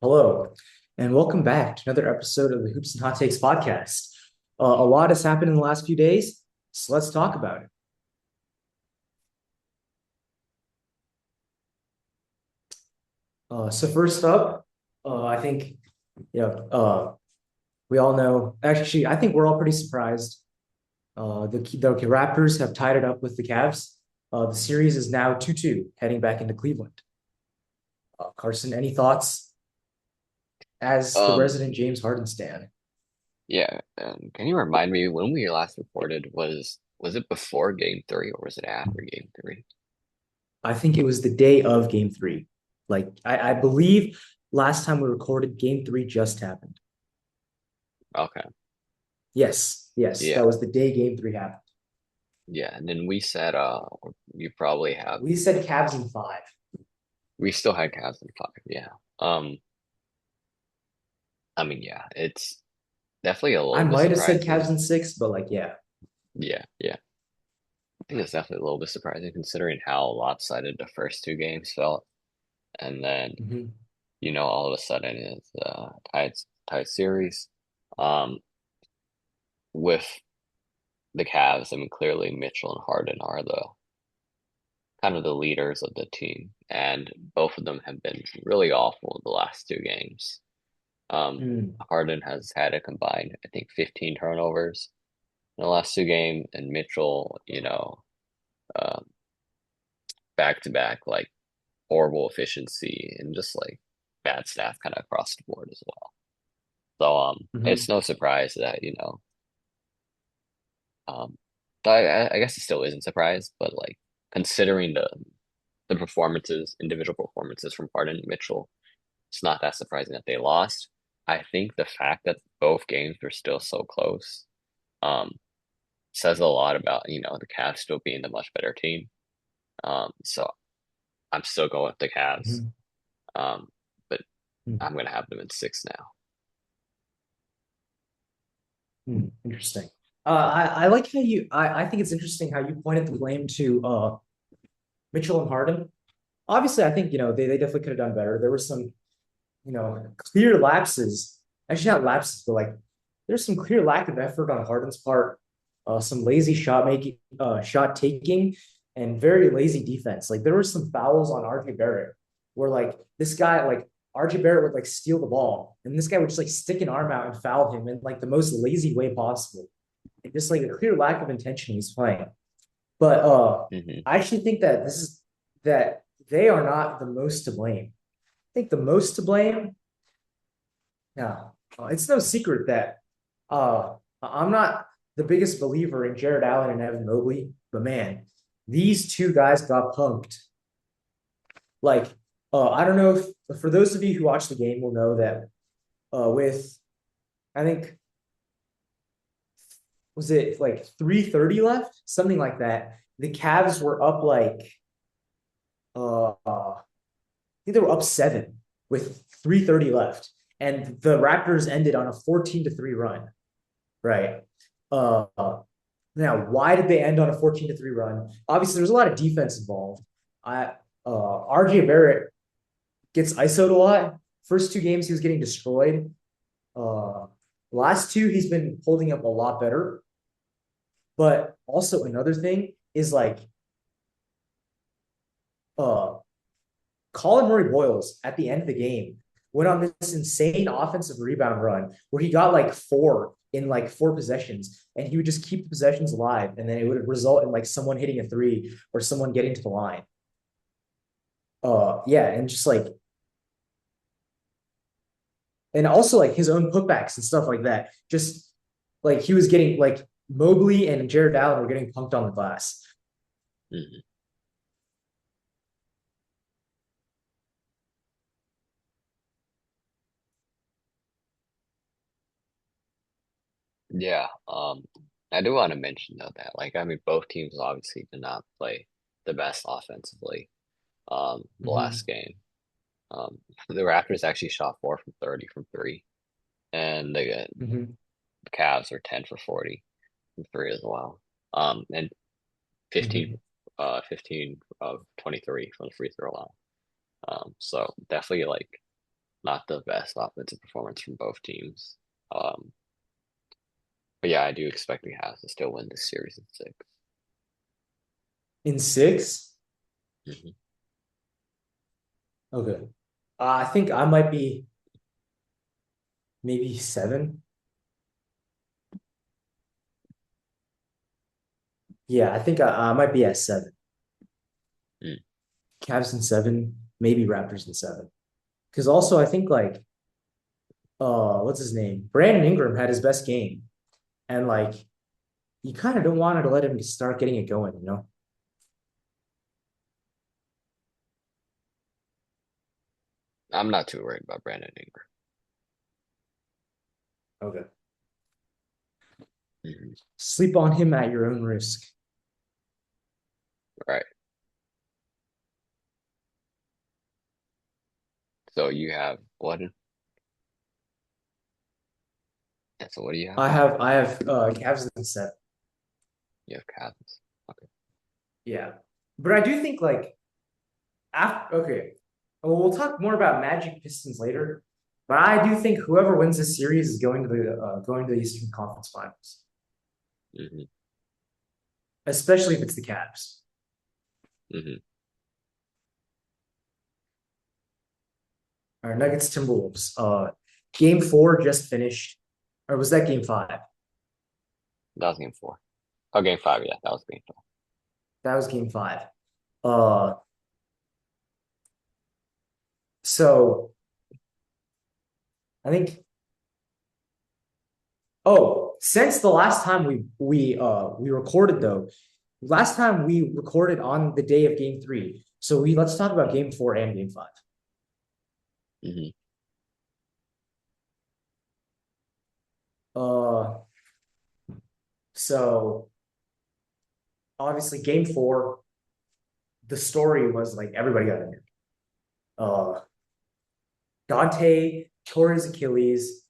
Hello, and welcome back to another episode of the Hoops and Hot Takes podcast. A lot has happened in the last few days, so let's talk about it. So first up, I think you know we all know. Actually, I think we're all pretty surprised. The Raptors have tied it up with the Cavs. The series is now 2-2, heading back into Cleveland. Carson, any thoughts as the Um, resident James Harden stan? yeah. Can you remind me when we last recorded was it before game three or was it after game three? I think it was the day of game three. I believe last time we recorded, game three just happened. Okay. Yes, Yeah. that was the day game three happened. Yeah. And then we said you probably have We said Cavs in five. we still had Cavs in five. Yeah. Um, I mean, yeah, it's definitely a I little bit might have said Cavs surprising. in six, but yeah. Yeah, yeah. I think it's definitely a little bit surprising considering how lopsided the first two games felt. And then, Mhm. all of a sudden it's tied series. Um, with the Cavs, I mean, clearly Mitchell and Harden are the kind of the leaders of the team, and both of them have been really awful in the last two games. Mm. Harden has had a combined, I think, 15 turnovers in the last two games, and Mitchell, um, back to back, like horrible efficiency and just like bad stats kind of across the board as well. So, it's Mhm. no surprise that, um, I guess it still isn't surprise, but like considering the performances, individual performances from Harden and Mitchell, it's not that surprising that they lost. I think the fact that both games were still so close, um, says a lot about, the Cavs still being the much better team. So I'm still going with the Cavs. Mhm. Um, but Mhm. I'm gonna have them in six now. Interesting. I like how I think it's interesting how you pointed the blame to Mitchell and Harden. Obviously, I think they definitely could have done better. There were some clear lapses. Actually, not lapses, but there's some clear lack of effort on Harden's part, some lazy shot making, shot taking, and very lazy defense. Like there were some fouls on RJ Barrett where this guy, RJ Barrett would steal the ball, and this guy would just stick an arm out and foul him in the most lazy way possible. And just a clear lack of intention he's playing. But Hmm. I actually think that they are not the most to blame. I think the most to blame. Yeah, it's no secret that I'm not the biggest believer in Jared Allen and Evan Mobley, but man, these two guys got punked. Like, I don't know if for those of you who watch the game will know that with I think was it 3:30 left, something like that. The Cavs were up I think they were up seven with 3:30 left, and the Raptors ended on a 14-3 run. Right. Uh, Now, why did they end on a 14-3 run? Obviously, there's a lot of defense involved. RJ Barrett gets ISO'd a lot. First two games, he was getting destroyed. Uh, last two, he's been holding up a lot better. But also another thing is uh, Colin Murray Boyles at the end of the game went on this insane offensive rebound run where he got four in four possessions, and he would just keep the possessions alive, and then it would result in someone hitting a three or someone getting to the line. Yeah, and just and also his own putbacks and stuff like that. Just he was getting Mobley and Jared Allen were getting punked on the glass. Hmm. Yeah. I do want to mention though that, like, I mean, both teams obviously did not play the best offensively, the last Mm-hmm. game. The Raptors actually shot 4 from 30 from three, and Mm-hmm. the Cavs are 10 for 40 from three as well. And 15, Mm-hmm. 15 of 23 from the free throw line. So definitely like Not the best offensive performance from both teams. Um, but yeah, I do expect the Cavs to still win this series in six. In six? Mhm. Okay. I think I might be maybe seven. Yeah, I think I might be at seven. Mm. Cavs in seven, maybe Raptors in seven. Because also I think like what's his name? Brandon Ingram had his best game. And like you kind of don't want to let him start getting it going, you know? I'm not too worried about Brandon Ingram. Okay. Mhm. Sleep on him at your own risk. Right. So you have what? Yeah, so what do you have? I have Cavs in seven. You have Cavs. Okay. Yeah. But I do think like after okay. Well, we'll talk more about Magic Pistons later. But I do think whoever wins this series is going to the Eastern Conference Finals, hmm especially if it's the Cavs. hmm Our Nuggets Timberwolves. Game four just finished, or was that game five? That was game four. Oh, game five. Yeah, that was game five. That was game five. Uh, so I think. Oh, since the last time we recorded though, last time we recorded on the day of game three. So we let's talk about game four and game five. hmm Uh, so obviously game four, the story was like everybody got injured. Uh, Dante tore his Achilles.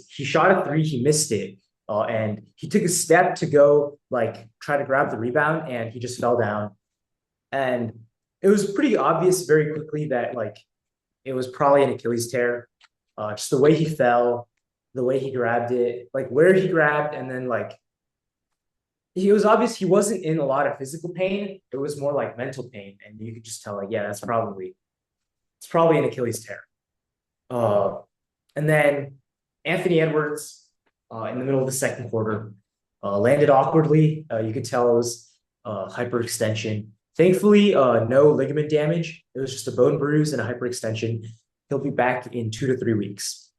He shot a three, he missed it, and he took a step to go like try to grab the rebound, and he just fell down. And it was pretty obvious very quickly that like it was probably an Achilles tear. Just the way he fell, the way he grabbed it, like where he grabbed, and then like he was obvious he wasn't in a lot of physical pain. It was more like mental pain, and you could just tell like yeah, it's probably an Achilles tear. Uh, and then Anthony Edwards in the middle of the second quarter landed awkwardly. You could tell it was hyperextension. Thankfully, no ligament damage. It was just a bone bruise and a hyperextension. He'll be back in 2 to 3 weeks,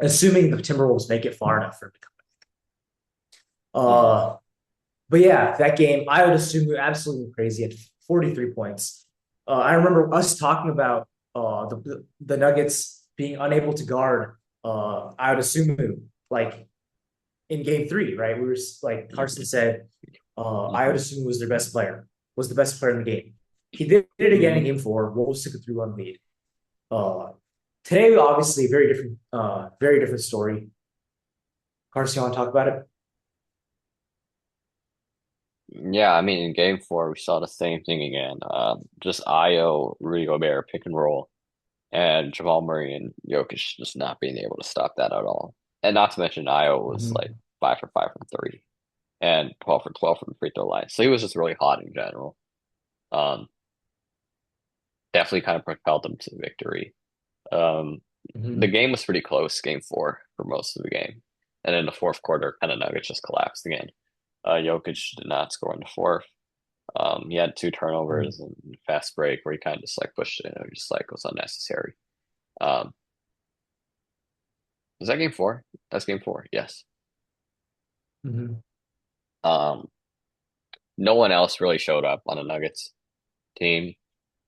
assuming the Timberwolves make it far enough for him to come. hmm But yeah, that game I would assume we absolutely crazy at 43 points. I remember us talking about the Nuggets being unable to guard. I would assume like in game three, right? We were like Carson hmm said, I would hmm assume was the best player in the game. He did it again in hmm game four. Wolves took a 3-1 lead. Uh, Today, obviously, very different story. Carson, you want to talk about it? Yeah, I mean, in game four, we saw the same thing again. Just Io, Rudy Gobert pick and roll, and Jamal Murray and Jokic just not being able to stop that at all. And not to mention, Io was like Mm-hmm. 5 for 5 from three and 12 for 12 from the free throw line. So he was just really hot in general. Um, Definitely kind of propelled them to the victory. Um, the Mm-hmm. game was pretty close, game four, for most of the game. And in the fourth quarter, kind of Nuggets just collapsed again. Jokic did not score in the fourth. He had two turnovers and fast break where he kind of just like pushed it and it just like was unnecessary. Um, was that game four? That's game four. Yes. Mm-hmm. Um, no one else really showed up on the Nuggets team.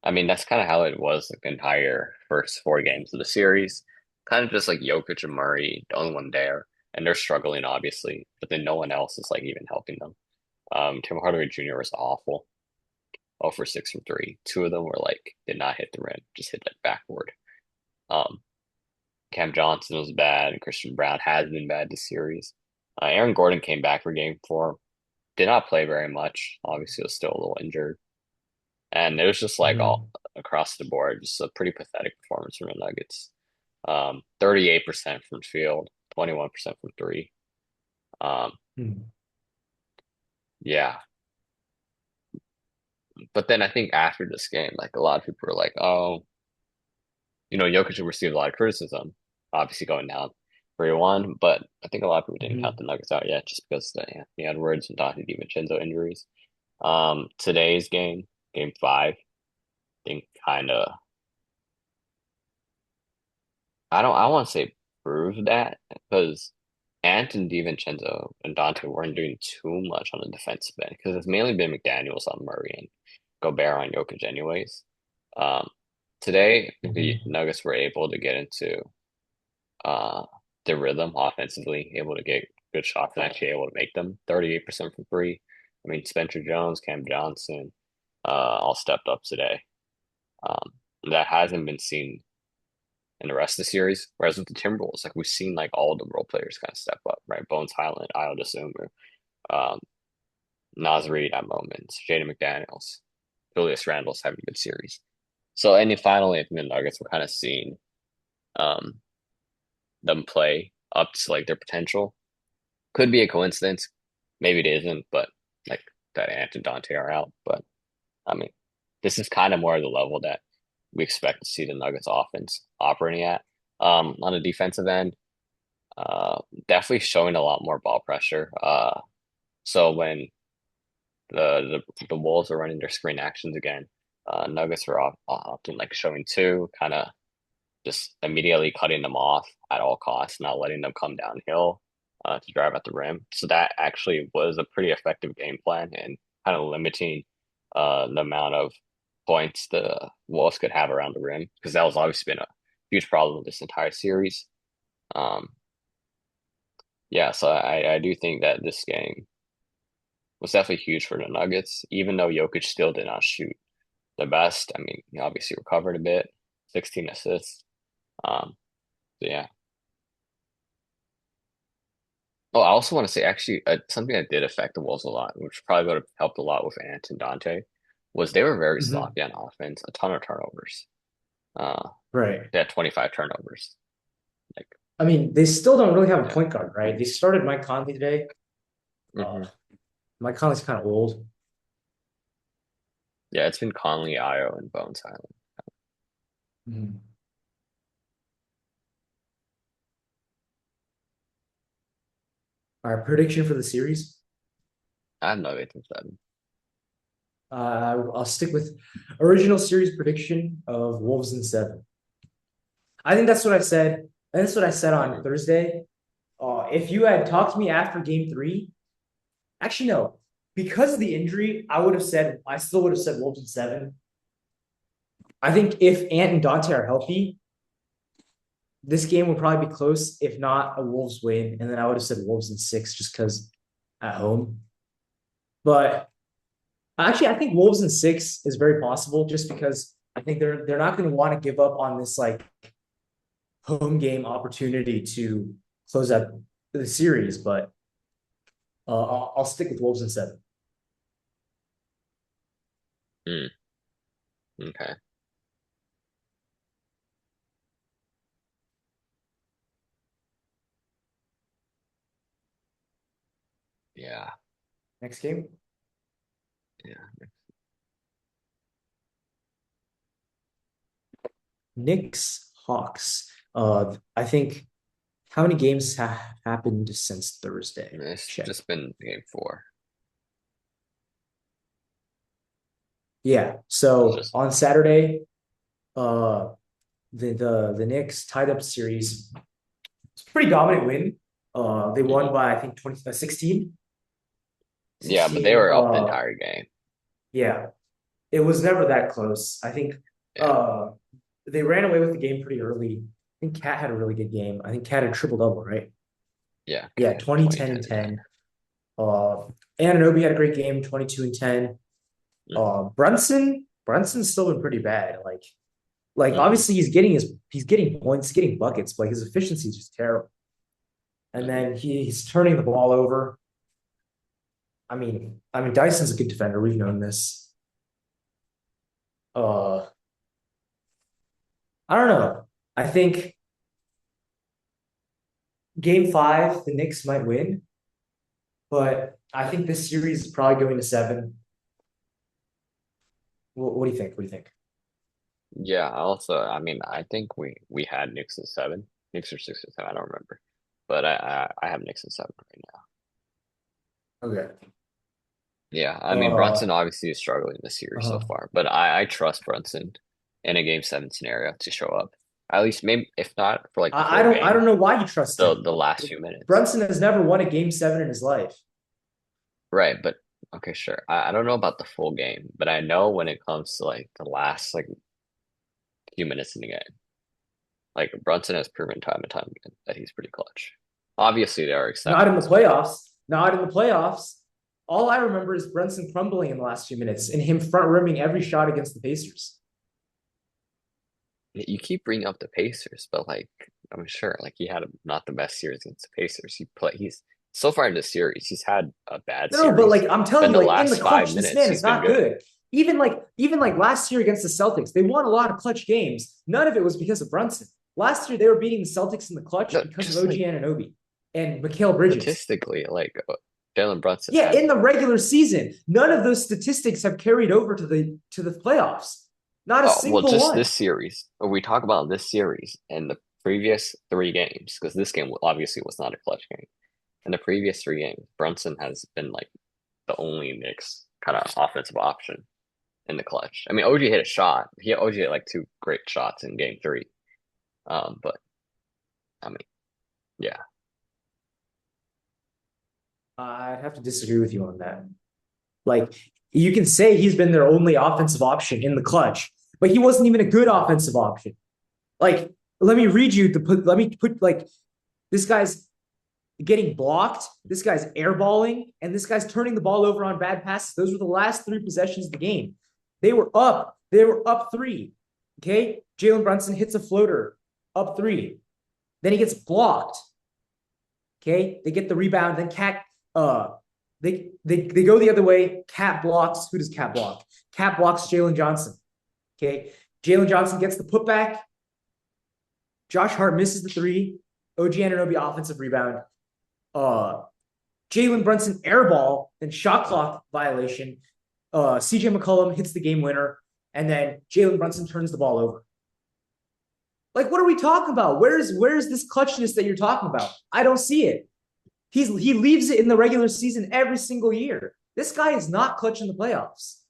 I mean, that's kind of how it was like the entire first four games of the series. Kind of just like Jokic and Murray, the only one there, and they're struggling obviously, but then no one else is like even helping them. Tim Hardaway Jr. was awful. 0 for 6 from three. Two of them were like did not hit the rim, just hit like backboard. Um, Cam Johnson was bad, and Christian Brown has been bad this series. Aaron Gordon came back for game four. Did not play very much. Obviously, was still a little injured. And it was just like all Mhm. across the board, just a pretty pathetic performance from the Nuggets. 38% from field, 21% from three. Um, Mhm. yeah. But then I think after this game, like a lot of people were like, oh, Jokic received a lot of criticism, obviously going down 3-1, but I think a lot of people didn't count Mhm. the Nuggets out yet just because of the Anthony Edwards and Donte DiVincenzo injuries. Today's game, game five, I think kind of, I want to say proved that because Anthony DiVincenzo and Dante weren't doing too much on the defensive end because it's mainly been McDaniels on Murray and Gobert on Jokic anyways. Um, Today, the Mhm. Nuggets were able to get into uh, the rhythm offensively, able to get good shots and actually able to make them 38% from three. I mean, Spencer Jones, Cam Johnson, all stepped up today. Um, that hasn't been seen in the rest of the series. Whereas with the Timberwolves, like we've seen like all the role players kind of step up, right? Bones Highland, Io DeSumo, um, Naz Reid at moments, Jaden McDaniels, Julius Randle's having a good series. So, and then finally, I think the Nuggets were kind of seeing um, them play up to like their potential. Could be a coincidence. Maybe it isn't, but like that Ant and Dante are out. But I mean, this is kind of more of the level that we expect to see the Nuggets offense operating at. On the defensive end, definitely showing a lot more ball pressure. So when the Wolves are running their screen actions again, Nuggets are often like showing two, kind of just immediately cutting them off at all costs, not letting them come downhill to drive at the rim. So that actually was a pretty effective game plan and kind of limiting the amount of points the Wolves could have around the rim because that was obviously been a huge problem this entire series. Um, yeah, so I do think that this game was definitely huge for the Nuggets, even though Jokic still did not shoot the best. I mean, he obviously recovered a bit, 16 assists. Um, so yeah. Oh, I also want to say actually something that did affect the Wolves a lot, which probably would have helped a lot with Ant and Dante, was they were very Mhm. sloppy on offense, a ton of turnovers. Uh, Right. they had 25 turnovers. Like, I mean, they still don't really have a yeah. point guard, right? They started Mike Conley today. Uh, hmm Mike Conley's kind of old. Yeah, it's been Conley, Io, and Bones Island. Mhm. All right, prediction for the series. I have no idea seven. I'll stick with original series prediction of Wolves in seven. I think that's what I said. And that's what I said on hmm Thursday. If you had talked to me after game three, actually, no, because of the injury, I still would have said Wolves in seven. I think if Ant and Dante are healthy, this game would probably be close, if not a Wolves win. And then I would have said Wolves in six just because at home. But actually, I think Wolves in six is very possible just because I think they're not going to want to give up on this like home game opportunity to close out the series. But I'll stick with Wolves in seven. Mm, okay. Yeah. Next game, Yeah. Knicks Hawks. I think how many games have happened since Thursday? It's Check. just been game four. Yeah. It's So just on Saturday, uh, the Knicks tied up series. It's a pretty dominant win. They won mhm. by I think 20, 16. Yeah, but they 16. were up the entire game. Yeah, it was never that close. I think Yeah. uh, they ran away with the game pretty early. I think Cat had a really good game. I think Cat had triple double, right? Yeah. Yeah, Okay. 20, 20, 10, 10, and and 10. 10. Anunoby had a great game, 22 and 10. Brunson's still been pretty bad. Like Mm-hmm. obviously he's getting points, getting buckets, but like his efficiency is just terrible. And hmm then he's turning the ball over. I mean Dyson's a good defender. We've known this. Uh, I don't know. I think game 5, the Knicks might win, but I think this series is probably going to 7. What do you think? What do you think? Yeah, also, I mean, I think we had Knicks in seven, Knicks or 6 or 7, I don't remember, but I have Knicks in seven right now. Okay. Yeah, I mean Uh, Brunson obviously is struggling this series so uh, far, but I trust Brunson in a game 7 scenario to show up. At least maybe if not for like the I full don't I game, don't know why you trust him. the last few minutes. Brunson has never won a game 7 in his life. Right, but okay, sure. I don't know about the full game, but I know when it comes to like the last like few minutes in the game, like Brunson has proven time and time again that he's pretty clutch. Obviously, there are Not in the exceptions, but playoffs. Not in the playoffs. All I remember is Brunson crumbling in the last few minutes and him front rimming every shot against the Pacers. you keep bringing up the Pacers, but like I'm sure like he had not the best series against the Pacers. He's so far in the series, he's had a bad No, but series. like I'm Then telling you, the like in the last five clutch, this minutes, man is he's been not good. good. Even like last year against the Celtics, they won a lot of clutch games. None of it was because of Brunson. Last year they were beating the Celtics in the clutch No, because of just OG like Anunoby and Mikal Bridges. statistically, like Jalen Brunson Yeah, has in the regular season, none of those statistics have carried over to the playoffs. Not a oh, well, single just one. this series. Or we talk about this series and the previous 3 games, because this game obviously was not a clutch game. In the previous 3 games, Brunson has been like the only Knicks kind of offensive option in the clutch. I mean, OG hit a shot. OG hit like 2 great shots in game 3. But I mean, yeah. I'd have to disagree with you on that. Like you can say he's been their only offensive option in the clutch, but he wasn't even a good offensive option. Like, let me put like this guy's getting blocked, this guy's airballing, and this guy's turning the ball over on bad passes. Those were the last 3 possessions of the game. They were up 3. Okay. Jalen Brunson hits a floater, up 3. Then he gets blocked. Okay. They get the rebound. Then they go the other way. Cat blocks. Who does Cat block? Cat blocks Jalen Johnson. Okay. Jalen Johnson gets the putback. Josh Hart misses the 3. OG Anunoby offensive rebound. Uh, Jalen Brunson airball, then shot clock violation. CJ McCollum hits the game winner, and then Jalen Brunson turns the ball over. Like, what are we talking about? Where's this clutchness that you're talking about? I don't see it. He leaves it in the regular season every single year. This guy is not clutch in the playoffs.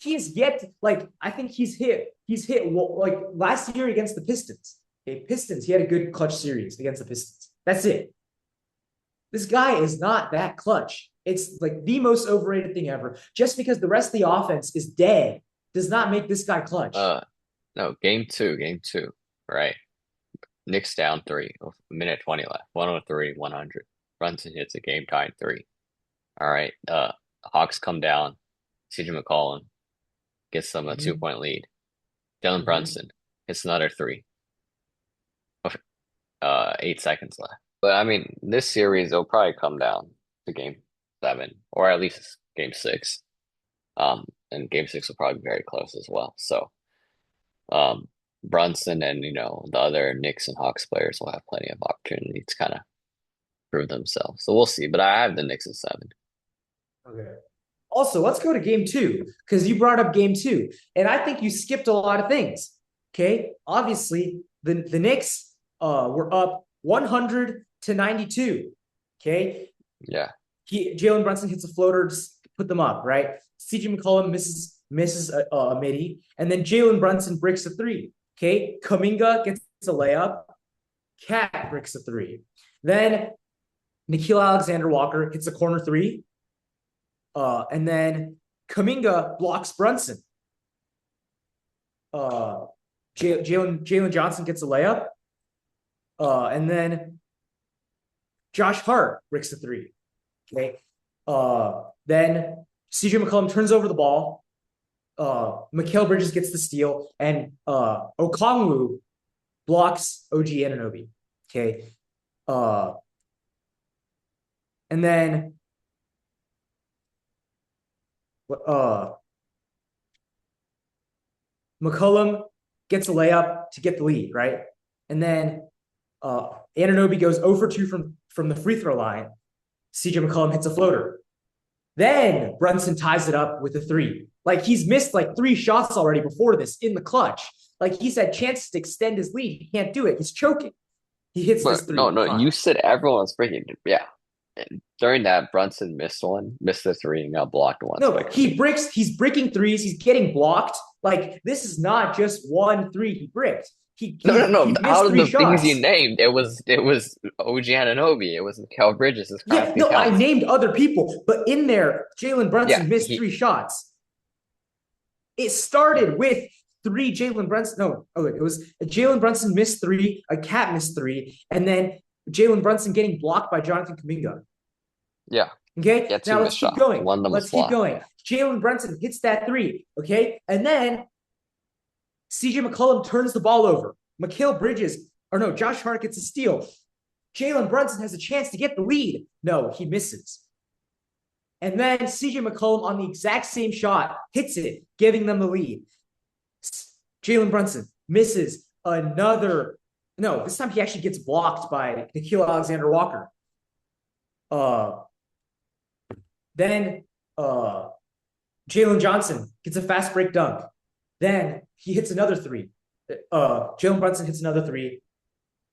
He is yet like I think he's hit like last year against the Pistons. Okay, Pistons. He had a good clutch series against the Pistons. That's it. This guy is not that clutch. It's like the most overrated thing ever. Just because the rest of the offense is dead does not make this guy clutch. Uh, no, game 2, right? Knicks down 3, with a minute 20 left, 103, 100. Brunson hits a game tying 3. All right. Hawks come down. CJ McCollum gets them a two Mm-hmm. point lead. Dylan Mm-hmm. Brunson hits another 3. 8 seconds left. But I mean, this series will probably come down to game 7, or at least game 6. And game 6 will probably be very close as well. So, um, Brunson and the other Knicks and Hawks players will have plenty of opportunity to kind of prove themselves. So we'll see. But I have the Knicks in 7. Okay. Also, let's go to game 2 because you brought up game 2, and I think you skipped a lot of things. Okay, obviously the Knicks were up 100-92. Okay, Yeah, Jalen Brunson hits a floater, just put them up, right? CJ McCollum misses a midi, and then Jalen Brunson breaks a 3. Okay, Kuminga gets a layup. Cat breaks a 3. Then Nikhil Alexander Walker hits a corner 3. And then Kuminga blocks Brunson. Uh, Jalen Johnson gets a layup. And then Josh Hart breaks a 3. Okay. Then CJ McCollum turns over the ball. Mikal Bridges gets the steal, and Okongwu blocks OG Anunoby. Okay. Uh, and then uh, McCollum gets a layup to get the lead, right? And then Anunoby goes 0 for 2 from the free throw line. CJ McCollum hits a floater. Then Brunson ties it up with a three. Like he's missed like 3 shots already before this in the clutch. Like he's had chances to extend his lead. He can't do it. He's choking. He hits But this no, three. no, Fine. you said everyone's breaking. Yeah. And during that, Brunson missed the three and got blocked once by No, he Kuminga. breaks. He's breaking threes. He's getting blocked. Like this is not just 1 3 he bricked. He No, no, he no. he Out missed of three the things you shots. named, it was OG Anunoby, it was Mikal Bridges, his Yeah, crafty no, I counts. named other people, but in there, Jalen Yeah, Brunson missed he 3 shots. It started with 3 Jalen Brunson. No, it was Jalen Brunson missed 3, a cat missed 3, and then Jalen Brunson getting blocked by Jonathan Kuminga. yeah, he Okay, had two now let's missed keep shots. going. One of them was Let's keep blocked. going. Jalen Brunson hits that 3. Okay, and then CJ McCollum turns the ball over. Mikal Bridges, or no, Josh Hart gets a steal. Jalen Brunson has a chance to get the lead. No, he misses. And then CJ McCollum on the exact same shot hits it, giving them the lead. Jalen Brunson misses another. No, this time he actually gets blocked by Nickeil Alexander-Walker. Uh, then Jalen Johnson gets a fast break dunk. Then he hits another 3. Jalen Brunson hits another 3.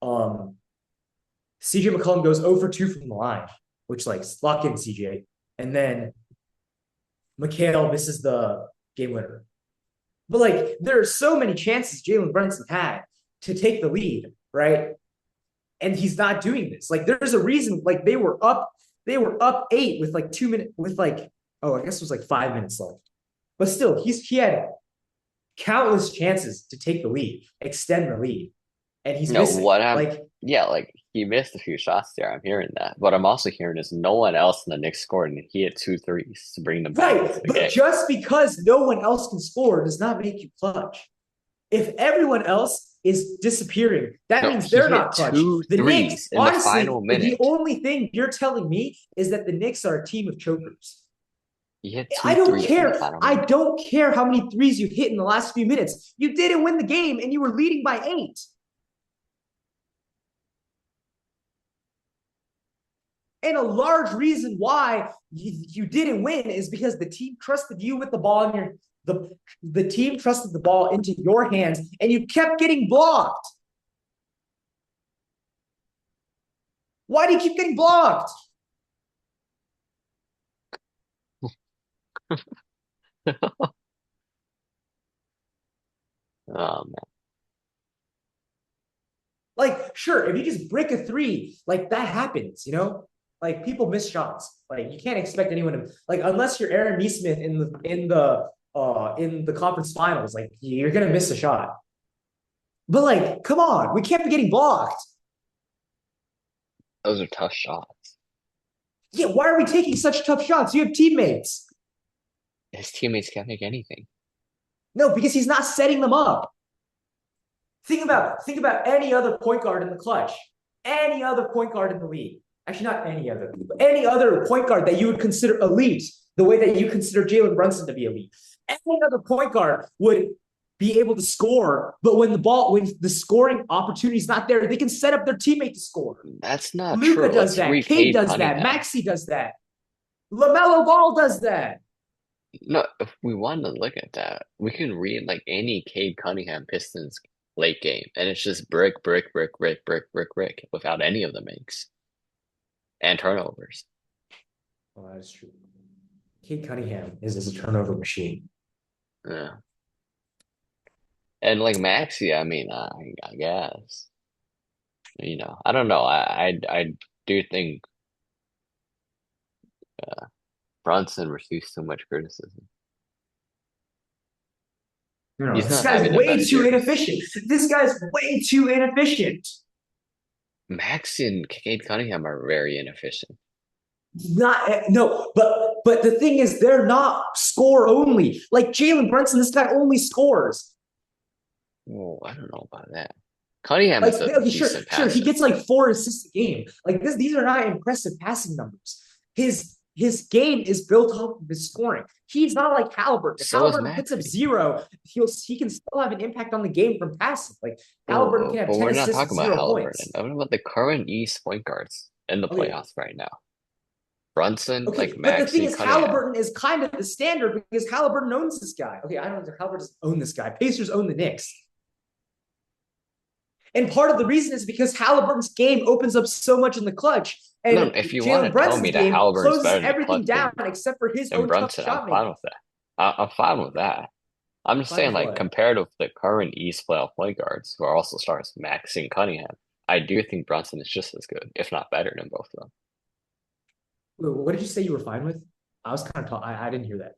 CJ McCollum goes 0 for 2 from the line, which like lock in CJ. And then Mikal misses the game winner. But like there are so many chances Jalen Brunson had to take the lead, right? And he's not doing this. Like there's a reason. Like they were up 8 with like 2 minutes with like I guess it was like 5 minutes left. But still, he had countless chances to take the lead, extend the lead, and he's No, missing. what I'm Like yeah, like he missed a few shots there. I'm hearing that. What I'm also hearing is no one else in the Knicks scored, and he had two threes to bring them back into right, the but game. just because no one else can score does not make you clutch. If everyone else is disappearing, that No, means he they're hit not clutch. two The threes Knicks, in the final honestly, the minute. only thing you're telling me is that the Knicks are a team of chokers. He hit I two don't threes in the care. final I minute. don't care how many threes you hit in the last few minutes. You didn't win the game and you were leading by 8. And a large reason why you didn't win is because the team trusted you with the ball in your the team trusted the ball into your hands and you kept getting blocked. Why do you keep getting blocked? Um, Like, sure, if you just break a 3, like that happens, you know? Like people miss shots. Like you can't expect anyone to like unless you're Aaron Neesmith in the conference finals, like you're gonna miss a shot. But like, come on, we can't be getting blocked. those are tough shots. Yeah, why are we taking such tough shots? You have teammates. His teammates can't make anything. No, because he's not setting them up. Think about any other point guard in the clutch. Any other point guard in the league. Actually, not any other point guard that you would consider elite, the way that you consider Jalen Brunson to be elite. Any other point guard would be able to score, but when the scoring opportunity is not there, they can set up their teammate to score. That's not Luca true. does Let's that. read Cade Cade does that. Cunningham. Maxi does that. LaMelo Ball does that. No, if we want to look at that, we can read like any Cade Cunningham Pistons late game, and it's just brick, brick, brick, brick, brick, brick, brick, without any of the makes and turnovers. Oh, that is true. Cade Cunningham is a turnover machine. Yeah. And like Maxi, I mean, I guess, I don't know. I do think Brunson receives too much criticism. No, He's this not guy's having the way best too year. inefficient. This guy's way too inefficient. Maxi and Cade Cunningham are very inefficient. Not no, but the thing is, they're not score only. Like Jalen Brunson, this guy only scores. Oh, I don't know about that. Cunningham Like, is a okay, sure, decent sure, he passer. gets like 4 assists a game. Like this, these are not impressive passing numbers. His his game is built off of his scoring. He's not like Halliburton. If So is Halliburton puts up Maxey. zero, he can still have an impact on the game from passing. Like Halliburton can Oh, have but 10 we're not assists and talking about 0 points. Halliburton. I'm talking about the current East point guards in the Okay, playoffs right now. Brunson, like okay, but the thing Maxey, is, Cunningham. Halliburton is kind of the standard because Halliburton owns this guy. Okay, I don't know if Halliburton doesn't own this guy. Pacers own the Knicks. And part of the reason is because Halliburton's game opens up so much in the clutch. No, And if you want Jalen to tell Brunson's me that game Halliburton's closes better in the everything clutch down except for his than own tough Brunson, I'm shot fine making. with that. I'm fine with that. I'm just Fine saying, with like, what? compared with the current East playoff point guards, who are also stars, Maxey and Cunningham, I do think Brunson is just as good, if not better than both of them. What did you say you were fine with? I was kind of I didn't hear that.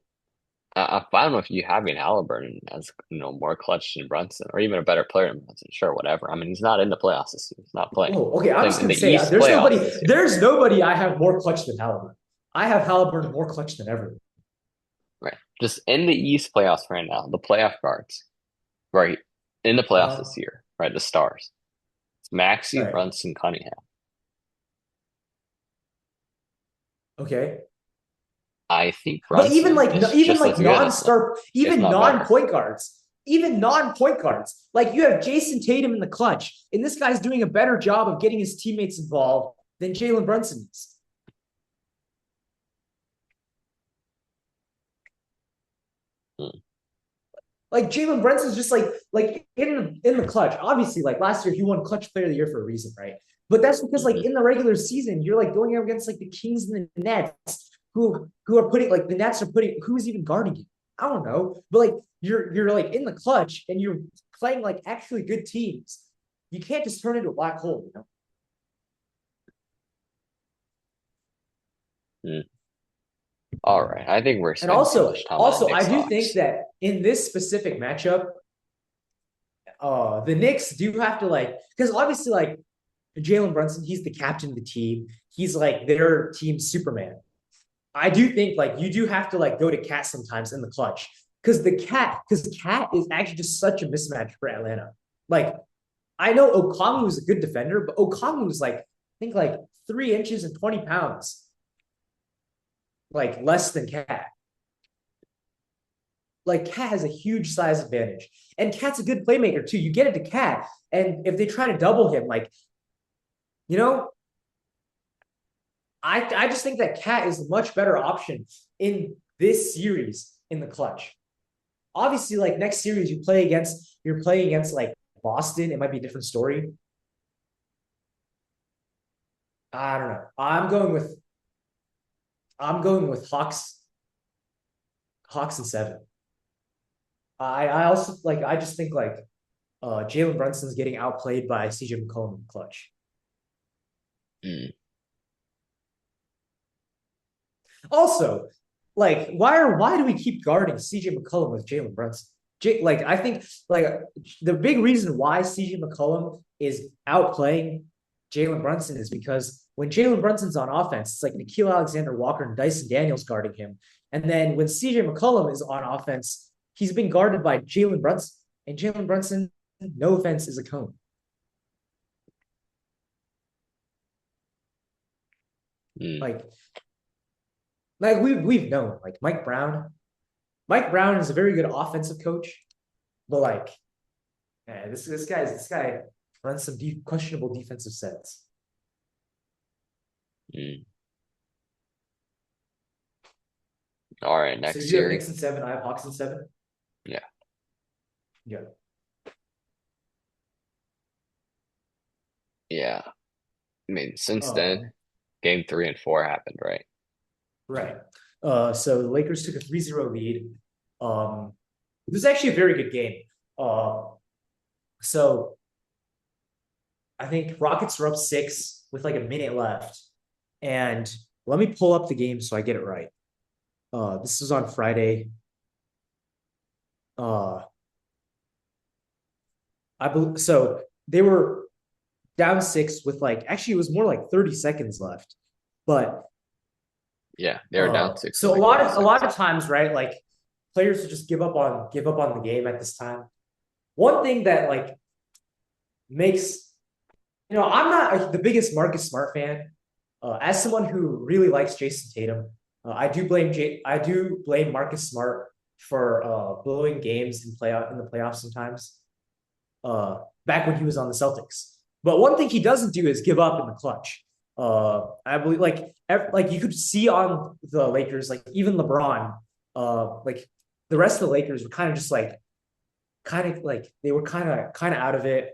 I'm fine with you having Halliburton as, more clutch than Brunson, or even a better player than Brunson. Sure, whatever. I mean, he's not in the playoffs this year. He's not playing. Whoa, okay. I'm Playing just in gonna the say East playoffs this year. there's nobody I have more clutch than Halliburton. I have Halliburton more clutch than ever. Right. Just in the East playoffs right now, the playoff guards, right? In the playoffs Uh-huh. this year, right? The stars. It's Maxey, Right. Brunson, Cunningham. Okay. I think But Brunson is even just like as good as them, non-star, if even not better. non-point guards, even non-point guards, like you have Jason Tatum in the clutch, and this guy's doing a better job of getting his teammates involved than Jalen Brunson is. Hmm. Like Jalen Brunson's just like in the clutch. Obviously, like last year he won Clutch Player of the Year for a reason, right? But that's because like Mhm. in the regular season, you're like going up against like the Kings and the Nets, who are putting like the Nets are putting who's even guarding you? I don't know, but like you're like in the clutch and you're playing like actually good teams. You can't just turn into a black hole, you know. Hmm. All right. I think we're And spending too much time on the I Knicks do think Hawks. that in this specific matchup, the Knicks do have to like because obviously like Jalen Brunson, he's the captain of the team. He's like their team Superman. I do think like you do have to like go to Cat sometimes in the clutch because Cat is actually just such a mismatch for Atlanta. Like I know Okongwu is a good defender, but Okongwu is like I think like 3 inches and 20 pounds, like less than Cat. Like Cat has a huge size advantage, and Cat's a good playmaker too. You get it to Cat, and if they try to double him, like you know, I just think that Cat is a much better option in this series in the clutch. Obviously, like next series you're playing against like Boston, it might be a different story. I don't know. I'm going with Hawks and 7. I also like I just think like Jalen Brunson's getting outplayed by CJ McCollum in the clutch. Hmm. Also, like why do we keep guarding CJ McCollum with Jalen Brunson? Like I think like the big reason why CJ McCollum is outplaying Jalen Brunson is because when Jalen Brunson's on offense, it's like Nickeil Alexander-Walker and Dyson Daniels guarding him. And then when CJ McCollum is on offense, he's been guarded by Jalen Brunson. And Jalen Brunson, no offense, is a cone. Hmm. Like we've known like Mike Brown is a very good offensive coach, but like man, this guy runs some questionable defensive sets. Hmm. All right. So Next you have series. Knicks in 7, I have Hawks in 7. Yeah. Yeah, Yeah. I mean, since uh, then, game 3 and 4 happened, right? right. So the Lakers took a 3-0 lead. This is actually a very good game. Uh, so I think Rockets were up 6 with like a minute left, and let me pull up the game so I get it right. This was on Friday. Uh, I believe so. They were down 6 with like actually it was more like 30 seconds left, but Yeah, they were down six with so like 30 a lot seconds of left. times, right? Like players would just give up on the game at this time. One thing that like makes I'm not the biggest Marcus Smart fan. As someone who really likes Jason Tatum, I do blame Marcus Smart for blowing games in the playoffs sometimes. Back when he was on the Celtics. But one thing he doesn't do is give up in the clutch. I believe like you could see on the Lakers, like even LeBron, like the rest of the Lakers were kind of like they were kind of out of it,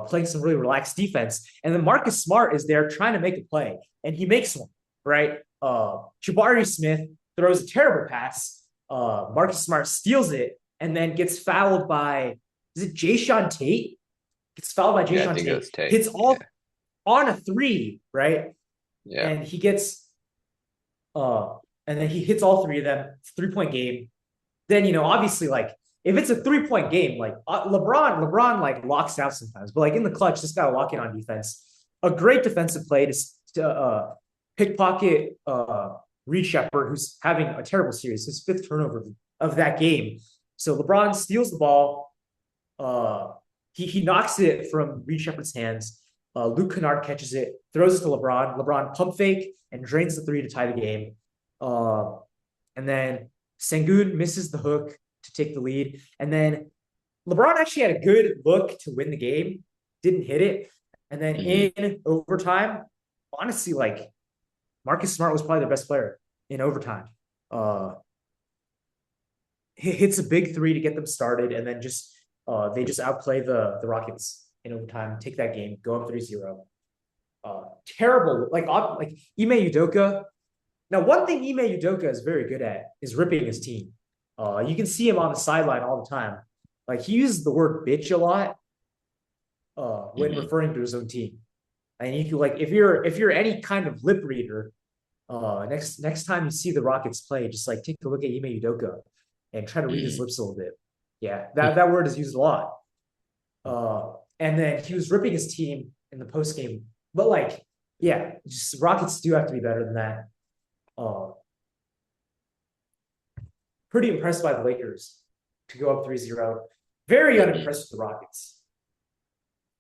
playing some really relaxed defense. And then Marcus Smart is there trying to make a play, and he makes one, right? Jabari Smith throws a terrible pass. Marcus Smart steals it and then gets fouled by, is it Jayshawn Tate? Gets fouled by Yeah, I Jayshawn think it Tate. was Tate. Hits Yeah, off on a three, right? yeah, And he gets uh and then he hits all three of them. It's a 3-point game. Then obviously like if it's a 3-point game, like LeBron like locks out sometimes, but like in the clutch, just gotta lock in on defense. A great defensive play to pickpocket Reed Shepard, who's having a terrible series, his fifth turnover of that game. So LeBron steals the ball. He knocks it from Reed Shepard's hands. Luke Kennard catches it, throws it to LeBron. LeBron pump fake and drains the three to tie the game. And then Sengun misses the hook to take the lead. And then LeBron actually had a good look to win the game, didn't hit it. And then hmm in overtime, honestly, like Marcus Smart was probably the best player in overtime. Uh, hits a big three to get them started, and then they just outplay the Rockets in overtime, take that game, go up 3-0. Terrible, like Ime Udoka. Now, one thing Ime Udoka is very good at is ripping his team. You can see him on the sideline all the time. Like he uses the word bitch a lot when hmm referring to his own team. And you can like if you're any kind of lip reader, next time you see the Rockets play, just like take a look at Ime Udoka and try to read his hmm lips a little bit. Yeah, that word is used a lot. And then he was ripping his team in the post game, but like, yeah, just Rockets do have to be better than that. Uh, Pretty impressed by the Lakers to go up 3-0. Very hmm unimpressed with the Rockets.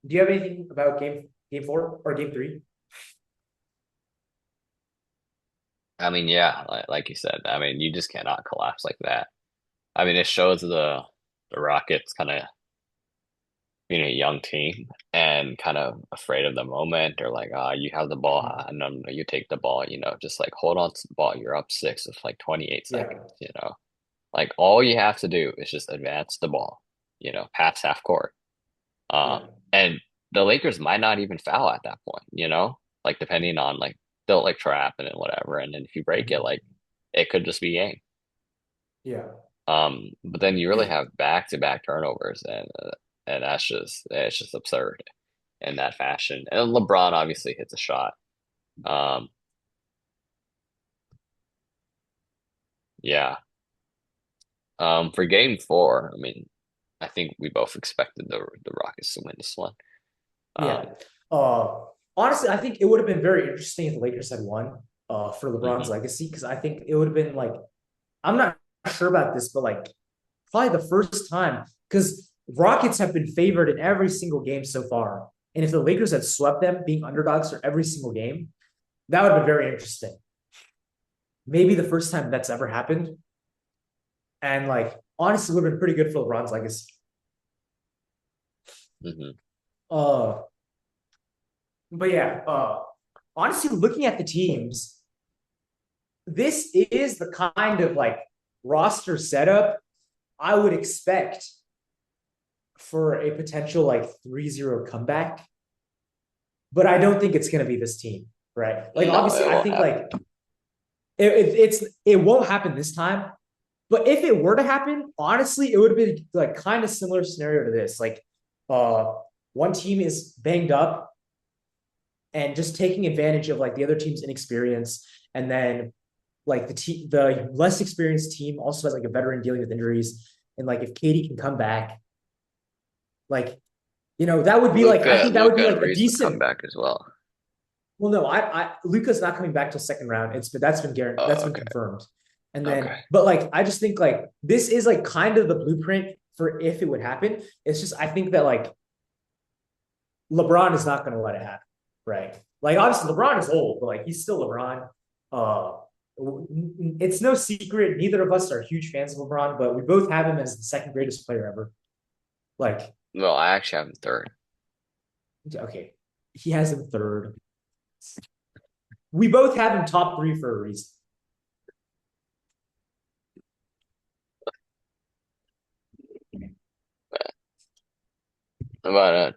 Do you have anything about game four or game three? I mean, yeah, like you said, I mean, you just cannot collapse like that. I mean, it shows the Rockets kind of being a young team and kind of afraid of the moment, or like, you have the ball, no, no, no, you take the ball, just like hold on to the ball. You're up six with like 28 Yeah, seconds. Like all you have to do is just advance the ball, pass half court. yeah, And the Lakers might not even foul at that point, like depending on like they'll like trap and then whatever. And then if you break it, mhm, like it could just be game. yeah, But then you really have back-to-back turnovers, and it's just absurd in that fashion. And LeBron obviously hits a shot. Um, yeah. For game four, I mean, I think we both expected the Rockets to win this one. yeah. Um, Honestly, I think it would have been very interesting if the Lakers had won for LeBron's mhm. legacy, because I think it would have been like, I'm not sure about this, but like probably the first time, because Rockets have been favored in every single game so far. And if the Lakers had swept them, being underdogs for every single game, that would have been very interesting. Maybe the first time that's ever happened. And like, honestly, would have been pretty good for LeBron's legacy. hmm Uh, but yeah, honestly, looking at the teams, this is the kind of like roster setup I would expect for a potential like 3-0 comeback. But I don't think it's going to be this team, right? Like, No, obviously, it I won't think happen. like it won't happen this time. But if it were to happen, honestly, it would have been like kind of similar scenario to this. Like, uh, one team is banged up and just taking advantage of like the other team's inexperience, and then like the less experienced team also has like a veteran dealing with injuries, and like if Katie can come back, like that would be like I think that would be Luca and like a Reese would come decent. back as well. Well, no, I Luca's not coming back till second round. That's Oh, been okay, confirmed. And then, okay. but like I just think like this is like kind of the blueprint for if it would happen. It's just I think that like LeBron is not going to let it happen, right? Like obviously LeBron is old, but like he's still LeBron. Uh, It's no secret. Neither of us are huge fans of LeBron, but we both have him as the second greatest player ever. Like, Well, I actually have him third. okay, he has him third. We both have him top three for a reason. But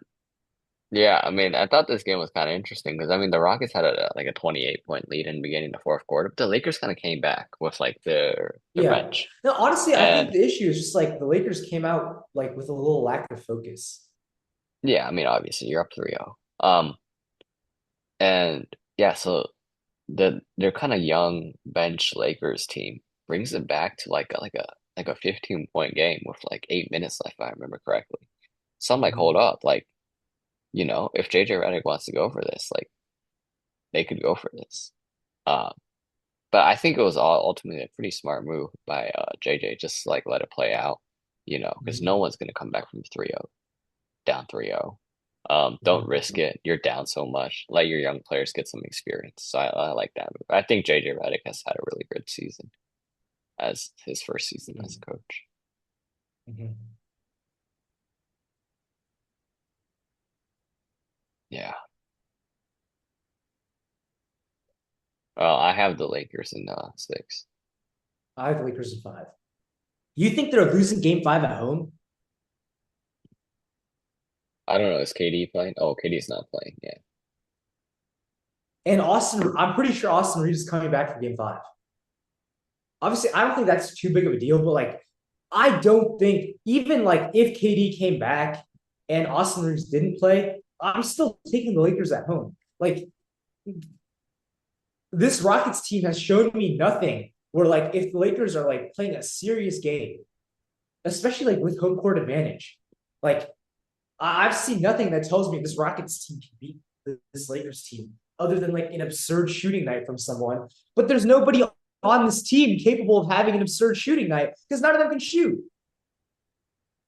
yeah, I mean, I thought this game was kind of interesting because I mean the Rockets had like a 28-point lead in the beginning of the fourth quarter, but the Lakers kind of came back with like their Yeah. bench. No, honestly, I think And the issue is just like the Lakers came out like with a little lack of focus. yeah, I mean obviously you're up 3-0. And yeah, so their kind of young bench Lakers team brings it back to like a 15-point game with like 8 minutes left, if I remember correctly. So I'm like, hold Mhm. up, like, if JJ Redick wants to go for this, like they could go for this. Um, but I think it was all ultimately a pretty smart move by JJ, just to, like let it play out, because no Mhm. one's gonna come back from 3-0, down 3-0. Don't risk Mhm. it. You're down so much. Let your young players get some experience. So I like that move. I think JJ Redick has had a really good season as his first season as a coach. Mhm. Yeah. Well, I have the Lakers in 6. I have the Lakers in five. You think they're losing game five at home? I don't know. Is KD playing? Oh, KD's not playing. Yeah. And Austin, I'm pretty sure Austin Reeves is coming back for game five. Obviously, I don't think that's too big of a deal, but like, I don't think even like if KD came back and Austin Reeves didn't play, I'm still taking the Lakers at home. Like, this Rockets team has shown me nothing where like if the Lakers are like playing a serious game, especially like with home court advantage, like I've seen nothing that tells me this Rockets team can beat this Lakers team other than like an absurd shooting night from someone. But there's nobody on this team capable of having an absurd shooting night because none of them can shoot.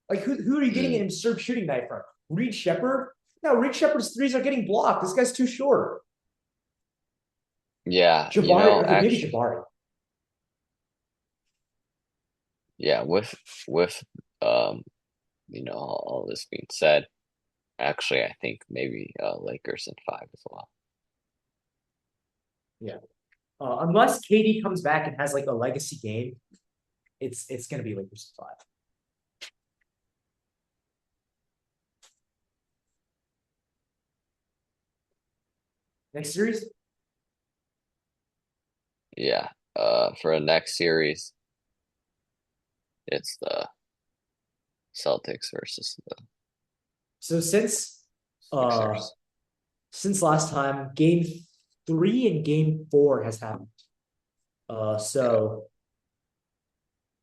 Like who are you getting an Mm, absurd shooting night from? Reed Shepard? No, Reed Shepard's threes are getting blocked. This guy's too short. yeah. Jabari, okay, maybe Actually, Jabari. yeah. With um, all this being said, actually, I think maybe Lakers in 5 as well. Yeah. Unless KD comes back and has like a legacy game, it's gonna be Lakers in five. Next series, Yeah. For the next series, it's the Celtics versus the so uh Sixers. since last time, game three and game four has happened. Yeah. So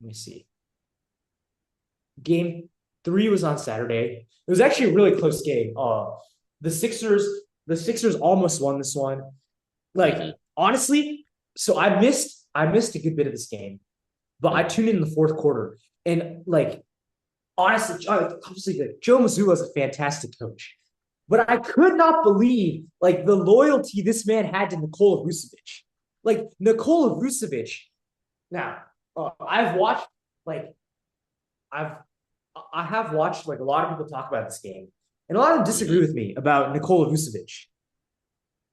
let me see. Game three was on Saturday. It was actually a really close game. The Sixers, the Sixers almost won this one. Like Hmm. honestly, so I missed a good bit of this game, but I tuned in the fourth quarter and like honestly, obviously, Joe Mazzulla is a fantastic coach, but I could not believe like the loyalty this man had to Nikola Vucevic. Like Nikola Vucevic. Now, I've watched like I've I have watched like a lot of people talk about this game, and a lot of them disagree Hmm. with me about Nikola Vucevic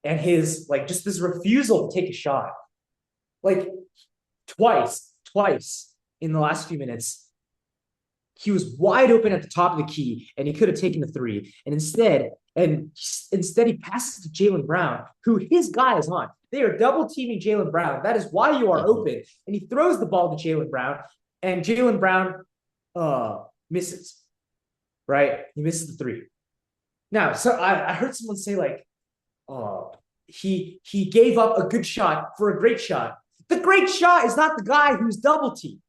and his like just this refusal to take a shot. Like twice in the last few minutes, he was wide open at the top of the key and he could have taken the three. And instead he passes to Jaylen Brown, who his guy is on. They are double teaming Jaylen Brown. That is why you are Hmm. open. And he throws the ball to Jaylen Brown, and Jaylen Brown misses. Right? He misses the three. Now, so I heard someone say like, he gave up a good shot for a great shot. The great shot is not the guy who's double teamed.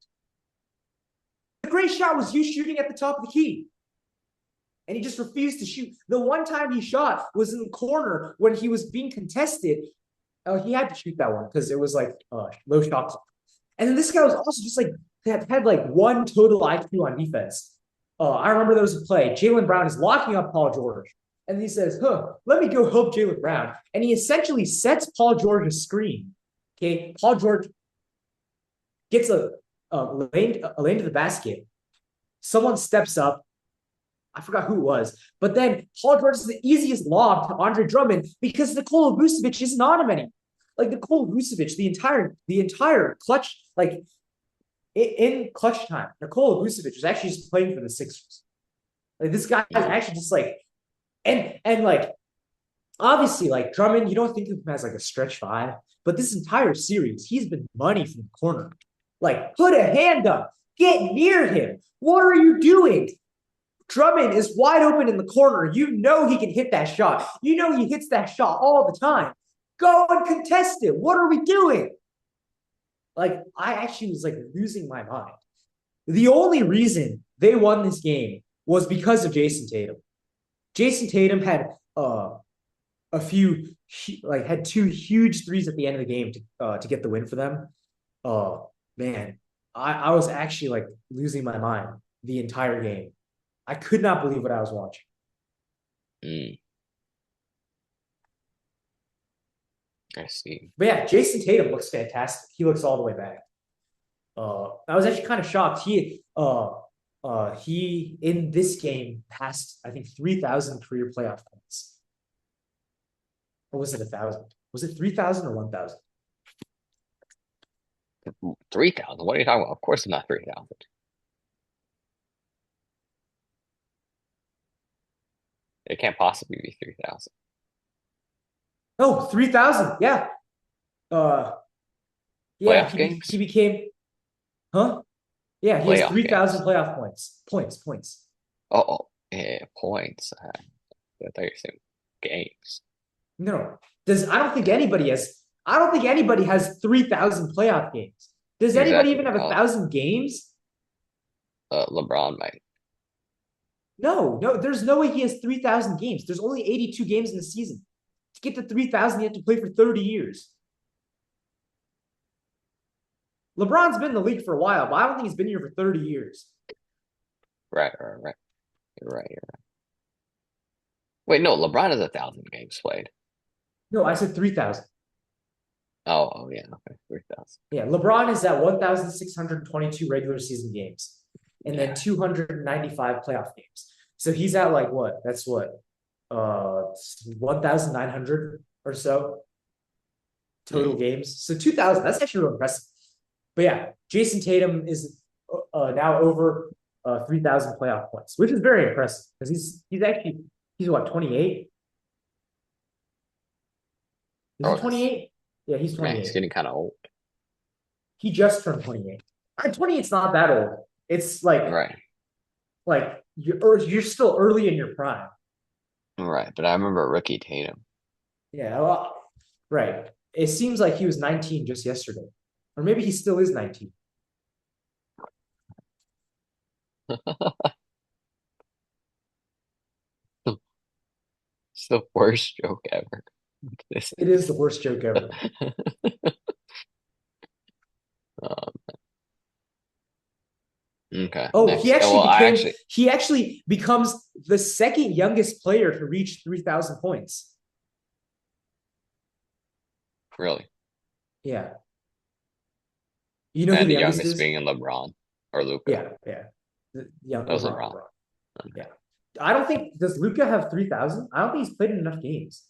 The great shot was you shooting at the top of the key. And he just refused to shoot. The one time he shot was in the corner when he was being contested. Oh, he had to shoot that one because it was like low shot clock. And then this guy was also just like had like one total IQ on defense. I remember there was a play. Jaylen Brown is locking up Paul George, and he says, "Huh, let me go help Jaylen Brown." And he essentially sets Paul George a screen. Okay, Paul George gets a lane to the basket. Someone steps up. I forgot who it was, but then Paul George is the easiest lob to Andre Drummond because Nikola Vucevic isn't on him anymore. Like Nikola Vucevic, the entire clutch, like in clutch time, Nikola Vucevic was actually just playing for the Sixers. Like this guy is Mm, actually just like and like obviously like Drummond, you don't think of him as like a stretch five, but this entire series he's been money from the corner. Like put a hand up, get near him. What are you doing? Drummond is wide open in the corner. You know he can hit that shot. You know he hits that shot all the time. Go and contest it. What are we doing? Like I actually was like losing my mind. The only reason they won this game was because of Jason Tatum. Jason Tatum had a few like had two huge threes at the end of the game to get the win for them. Man, I was actually like losing my mind the entire game. I could not believe what I was watching. mm, I see. But yeah, Jason Tatum looks fantastic. He looks all the way back. I was actually kind of shocked. He in this game passed I think 3,000 career playoff points. Or was it 1,000? Was it 3,000 or 1,000? 3,000. What are you talking about? Of course, it's not 3,000. It can't possibly be 3,000. Oh, 3,000. Yeah. Uh, yeah. Playoff He games? became. Huh? Yeah. He has Playoff 3,000 games. playoff points. Points. Oh, yeah, points. I thought you were saying games. No. Does I don't think anybody has. I don't think anybody has 3,000 playoff games. Does anybody even Exactly. have 1,000 games? LeBron might. No. There's no way he has 3,000 games. There's only 82 games in the season. To get to 3,000, you have to play for 30 years. LeBron's been in the league for a while, but I don't think he's been here for 30 years. Right. You're right. Wait, no, LeBron has 1,000 games played. No, I said 3,000. Oh, yeah, okay, 3,000. Yeah, LeBron is at 1,622 regular season games and then Yeah. 295 playoff games. So he's at like what? That's what? 1,900 or so total Mm. games. So 2,000, that's actually real impressive. But yeah, Jason Tatum is now over 3,000 playoff points, which is very impressive because he's what, 28? Is he Oh, that's 28? Yeah, he's man, he's 28. getting kind of old. He just turned 28. 28's not that old. It's Right, like you're still early in your prime. right. But I remember rookie Tatum. Yeah, well, right. It seems like he was 19 just yesterday, or maybe he still is 19. It's the worst joke ever. This It is the worst joke ever. um, okay, Oh, next. Oh, well, I actually, he actually becomes the second youngest player to reach 3,000 points. really, Yeah. You know who and the the youngest youngest is? being in LeBron or Luca. Yeah. The young That was LeBron, LeBron. LeBron. Yeah. I don't think does Luca have 3,000? I don't think he's played in enough games.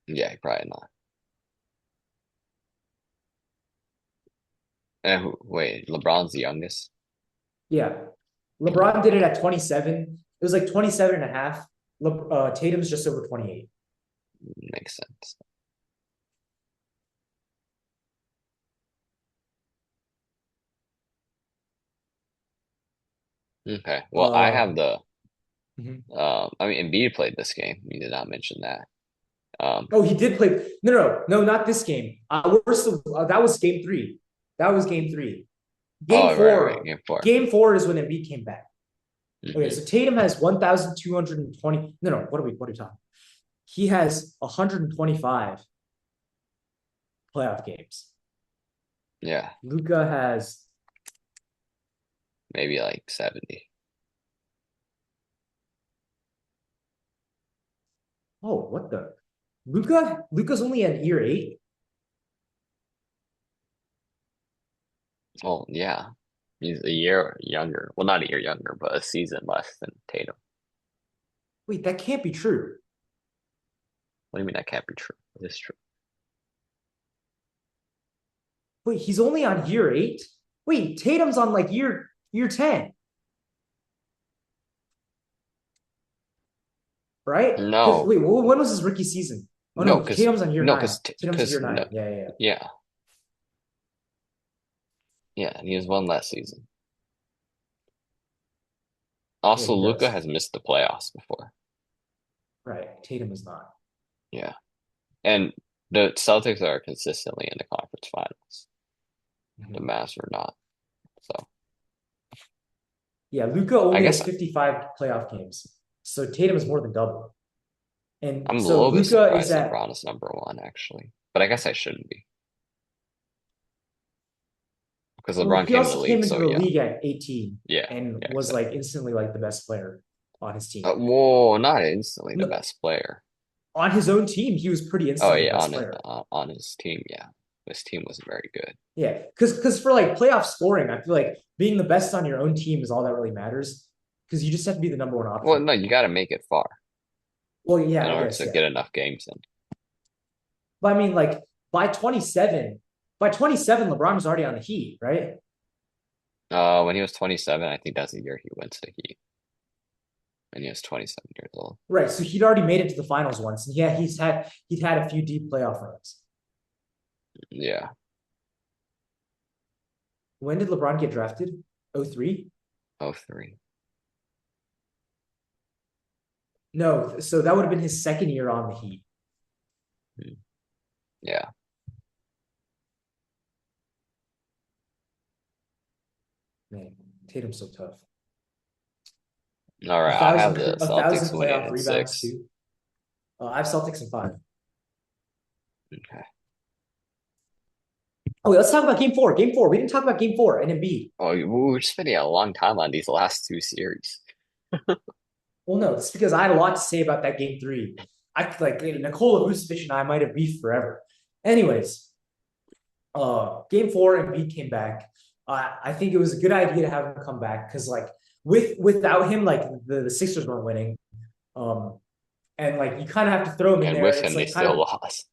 Yeah, probably not. And wait, LeBron's the youngest. Yeah. LeBron did it at 27. It was like 27 and a half. Tatum's just over 28. Makes sense. Okay. Well, I Uh, have the. mhm. I mean, Embiid played this game. You did not mention that. Oh, he did play. No, not this game. That was game three. That was game three. Game Oh, right. four. Game four. Game four is when Embiid came back. Okay, Hmm. so Tatum has 1,220. No. What are you talking? He has 125 playoff games. Yeah, Luca has. maybe like 70. Oh, what the? Luca's only at year eight. Oh yeah, he's a year younger. Well, not a year younger, but a season less than Tatum. Wait, that can't be true. What do you mean that can't be true? It is true. Wait, he's only on year 8? Wait, Tatum's on like year 10, right? Because No, wait, when was his rookie season? Oh no, no, because Tatum's on year no, 9. because Tatum's because year no, 9. Yeah, yeah, yeah. yeah, yeah, and he has one last season. Yeah, Also, he Luca does. has missed the playoffs before. Right. Tatum is not. Yeah, and the Celtics are consistently in the conference finals. The Mhm. Mavs are not. So Yeah, Luca I only guess has 55 playoff games. So Tatum is more than double. And I'm a so little bit Luca is surprised at, LeBron is number one, actually. But I guess I shouldn't be because well, LeBron he came in the also came league into so the young. league at 18 Yeah, and yeah, was like exactly. instantly like the best player on his team. Whoa, not instantly the No, best player. on his own team, he was pretty Oh instantly the yeah, best player. on his team, yeah. His team was very good. Yeah, because for like playoff scoring, I feel like being the best on your own team is all that really matters. Because you just have to be the number one Well, option. no, you got to make it far Well, yeah, in I order guess, to yeah. get enough games in. But I mean, like by 27, by 27, LeBron was already on the Heat, right? When he was 27, I think that's the year he went to the Heat, and he was 27 years old. Right. So he'd already made it to the finals once. And yeah, he'd had a few deep playoff runs. Yeah, When did LeBron get drafted? 03? 03. No, so that would have been his second year on the Heat. Hmm. Yeah. Man, Tatum's so tough. All A right, I have thousand, the a Celtics thousand winning playoff in rebounds six. too. I have Celtics in 5. Okay. Oh, wait, let's talk about Game 4. Game 4. We didn't talk about Game 4 and Embiid. Oh, we were spending a long time on these last two series. Well, no, it's because I had a lot to say about that Game 3. I like Nikola Vucevic and I might have beefed forever. Anyways, Game 4, Embiid came back. I think it was a good idea to have him come back because like without him, like the Sixers weren't winning. Um, and like you kind of have to throw him in And there. with It's him, they like kind still of lost.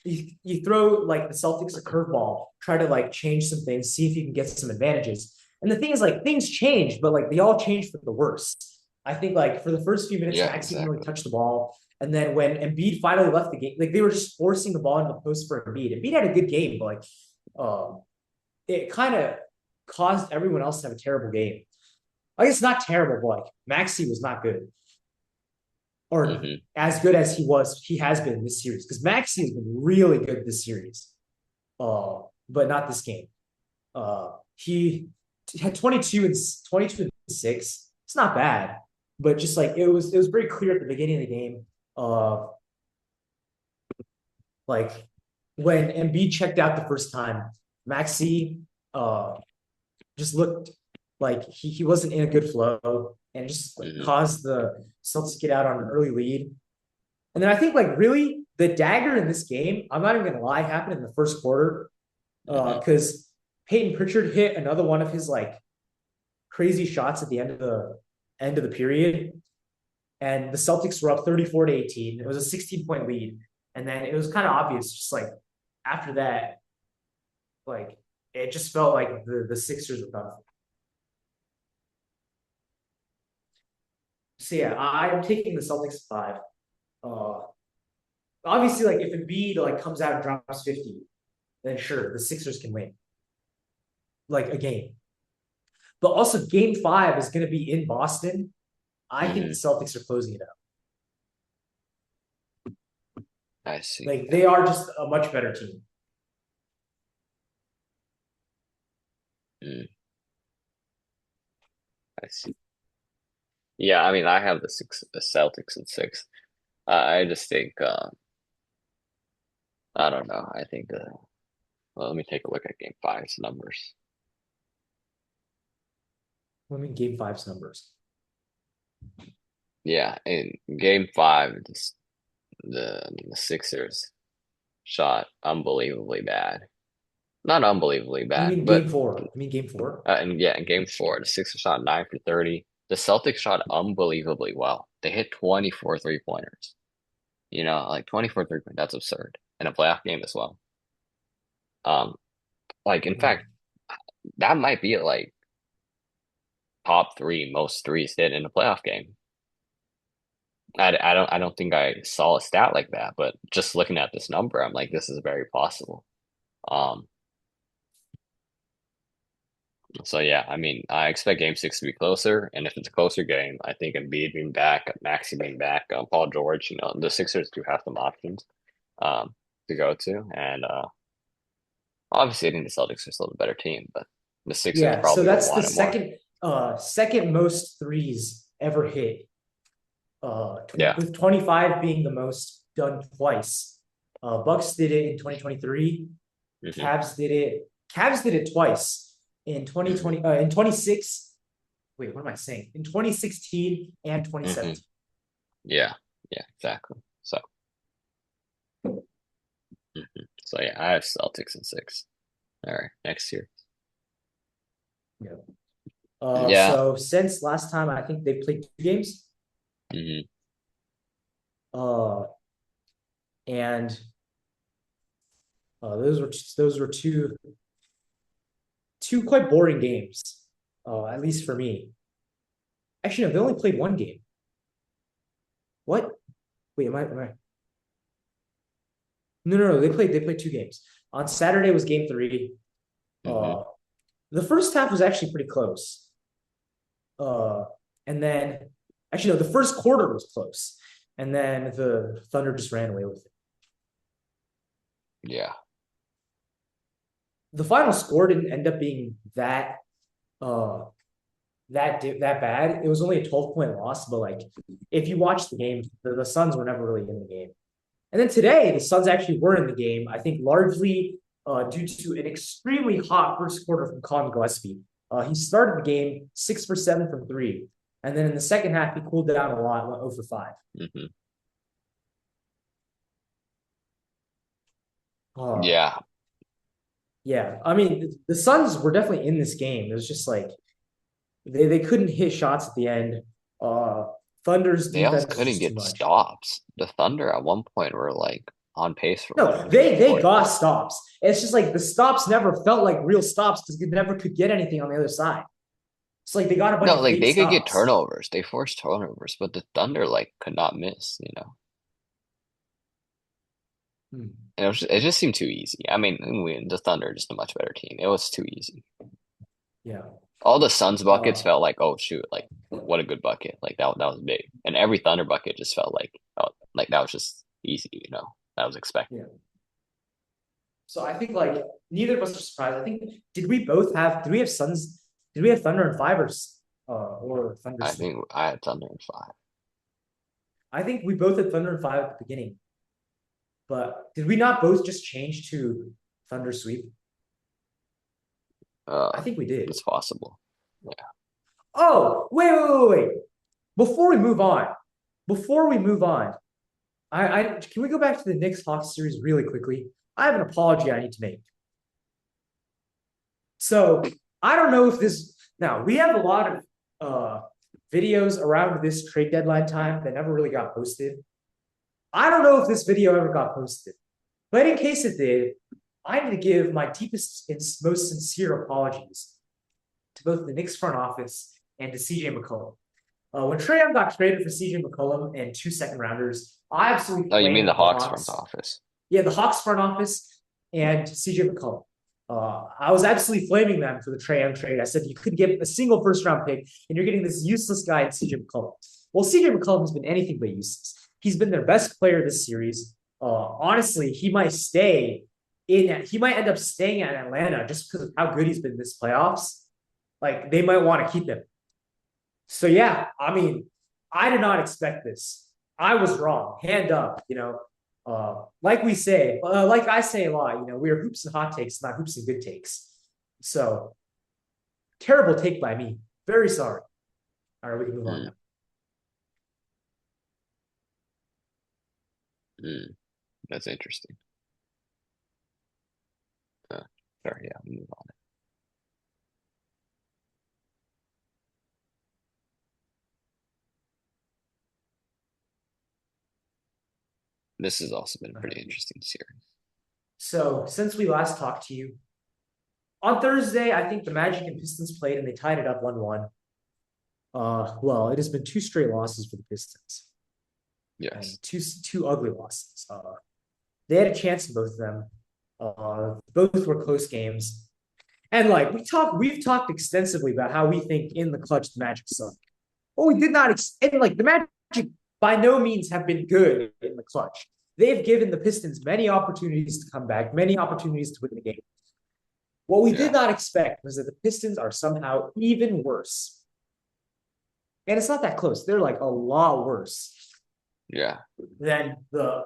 you throw like the Celtics a curveball, try to like change some things, see if you can get some advantages. And the thing is, like things change, but like they all change for the worse. I think like for the first few minutes, Yeah, Maxey didn't really exactly. touch the ball. And then when Embiid finally left the game, like they were just forcing the ball into the post for Embiid. Embiid had a good game, but like um, it kind of caused everyone else to have a terrible game. I guess not terrible, but like Maxey was not good or Hmm. as good as he has been in this series because Maxey has been really good this series, but not this game. He had 22 and 6. It's not bad, but just like it was very clear at the beginning of the game. Like when Embiid checked out the first time, Maxi just looked like he wasn't in a good flow and just like Hmm. caused the Celtics to get out on an early lead. And then I think like really the dagger in this game, I'm not even gonna lie, happened in the first quarter Hmm. because Peyton Pritchard hit another one of his like crazy shots at the end of the period, and the Celtics were up 34 to 18. It was a 16-point lead, and then it was kind of obvious, just like after that, like it just felt like the Sixers were done. So yeah, I'm taking the Celtics 5. Uh, Obviously, like if Embiid like comes out and drops 50, then sure the Sixers can win like a game. But also, Game 5 is going to be in Boston. I think the Hmm. Celtics are closing it out. I see. Like Yeah. they are just a much better team. Mm, I see. Yeah, I mean, I have the Celtics in six. I just think, I don't know. I think, well, let me take a look at Game Five's numbers. I mean, Game Five's numbers. Yeah, in Game Five, the Sixers shot unbelievably bad. not unbelievably You bad, mean but game four? You mean game four? and yeah, in game four, the Sixers shot 9 for 30. The Celtics shot unbelievably well. They hit 24 3-pointers. Like 24 3-point, that's absurd. In a playoff game as well. Um, like in Hmm. fact, that might be like top three most threes hit in a playoff game. I don't think I saw a stat like that, but just looking at this number, I'm like, this is very possible. Um, so yeah, I mean, I expect game six to be closer, and if it's a closer game, I think Embiid being back, Maxey being back, Paul George, the Sixers do have some options um to go to, and obviously I think the Celtics are still the better team, but the Sixers Yeah, so probably will that's the want it more. second most threes ever hit. Yeah. With 25 being the most done twice. Bucks did it in 2023. Hmm. Cavs did it twice in Hmm. 2020 in 26. Wait, what am I saying? In 2016 and Hmm. 2017. Yeah. Yeah, exactly. So yeah, I have Celtics in six. All right, next year. Yeah. Yeah. So since last time, I think they played two games. Hmm. Uh, and those were two quite boring games. At least for me. Actually, no, they only played one game. What? Wait, am I? No. They played two games. On Saturday was game three. Hmm. Uh, the first half was actually pretty close. Uh, and then actually no, the first quarter was close, and then the Thunder just ran away with it. Yeah. The final score didn't end up being uh that bad. It was only a 12-point loss, but like if you watch the game, the Suns were never really in the game. And then today, the Suns actually were in the game. I think largely due to an extremely hot first quarter from Colin Gillespie. He started the game 6 for 7 from three, and then in the second half he cooled down a lot, went 0 for 5. Hmm. Uh, Yeah. yeah, I mean the Suns were definitely in this game. It was just like they couldn't hit shots at the end. Uh, Thunder's They also defense was couldn't just too get much. stops. The Thunder at one point were like on pace for like No, they 140 got points. stops. It's just like the stops never felt like real stops because they never could get anything on the other side. It's like they got a bunch No, of like fake they could get stops. turnovers. They forced turnovers, but the Thunder like could not miss. Hmm. And it just seemed too easy. I mean, the Thunder are just a much better team. It was too easy. Yeah. All the Suns buckets Uh, felt like, oh shoot, like what a good bucket. Like that was big. And every Thunder bucket just felt like, oh, like that was just easy. That was expected. yeah. So I think like neither of us are surprised. I think did we have Suns? Did we have Thunder and Fibers? Or Thunder I Sweep? think I had Thunder in five. I think we both had Thunder and Five at the beginning. But did we not both just change to Thunder Sweep? I Uh, think we did. it's possible. Yeah. Oh, wait. Before we move on, before we move on, I can we go back to the Knicks Hawks series really quickly? I have an apology I need to make. So I don't know if this now we have a lot of videos around this trade deadline time that never really got posted. I don't know if this video ever got posted, but in case it did, I need to give my deepest and most sincere apologies to both the Knicks front office and to CJ McCollum. When Trae Young got traded for CJ McCollum and two second rounders, I absolutely Oh, you mean the flamed the Hawks front Hawks. office? Yeah, the Hawks front office and CJ McCollum. I was absolutely flaming them for the Trae Young trade. I said you could get a single first round pick and you're getting this useless guy in CJ McCollum. Well, CJ McCollum has been anything but useless. He's been their best player this series. Honestly, he might end up staying at Atlanta just because of how good he's been this playoffs. Like they might want to keep him. So yeah, I mean, I did not expect this. I was wrong, hand up. Like we say, like I say a lot, we are hoops and hot takes, not hoops and good takes. So terrible take by me. Very sorry. All right, we can move on Mm, now. mm, that's interesting. Uh, Sure, yeah, we'll move on. This has also been a pretty interesting series. So since we last talked to you on Thursday, I think the Magic and Pistons played and they tied it up 1-1. Well, it has been two straight losses for the Pistons Yes. and two ugly losses. They had a chance in both of them. Both were close games. And like we've talked extensively about how we think in the clutch the Magic suck. Well, we did not, and like the Magic by no means have been good in the clutch. They've given the Pistons many opportunities to come back, many opportunities to win the game. What we did Yeah. not expect was that the Pistons are somehow even worse. And it's not that close. They're like a lot worse Yeah. than the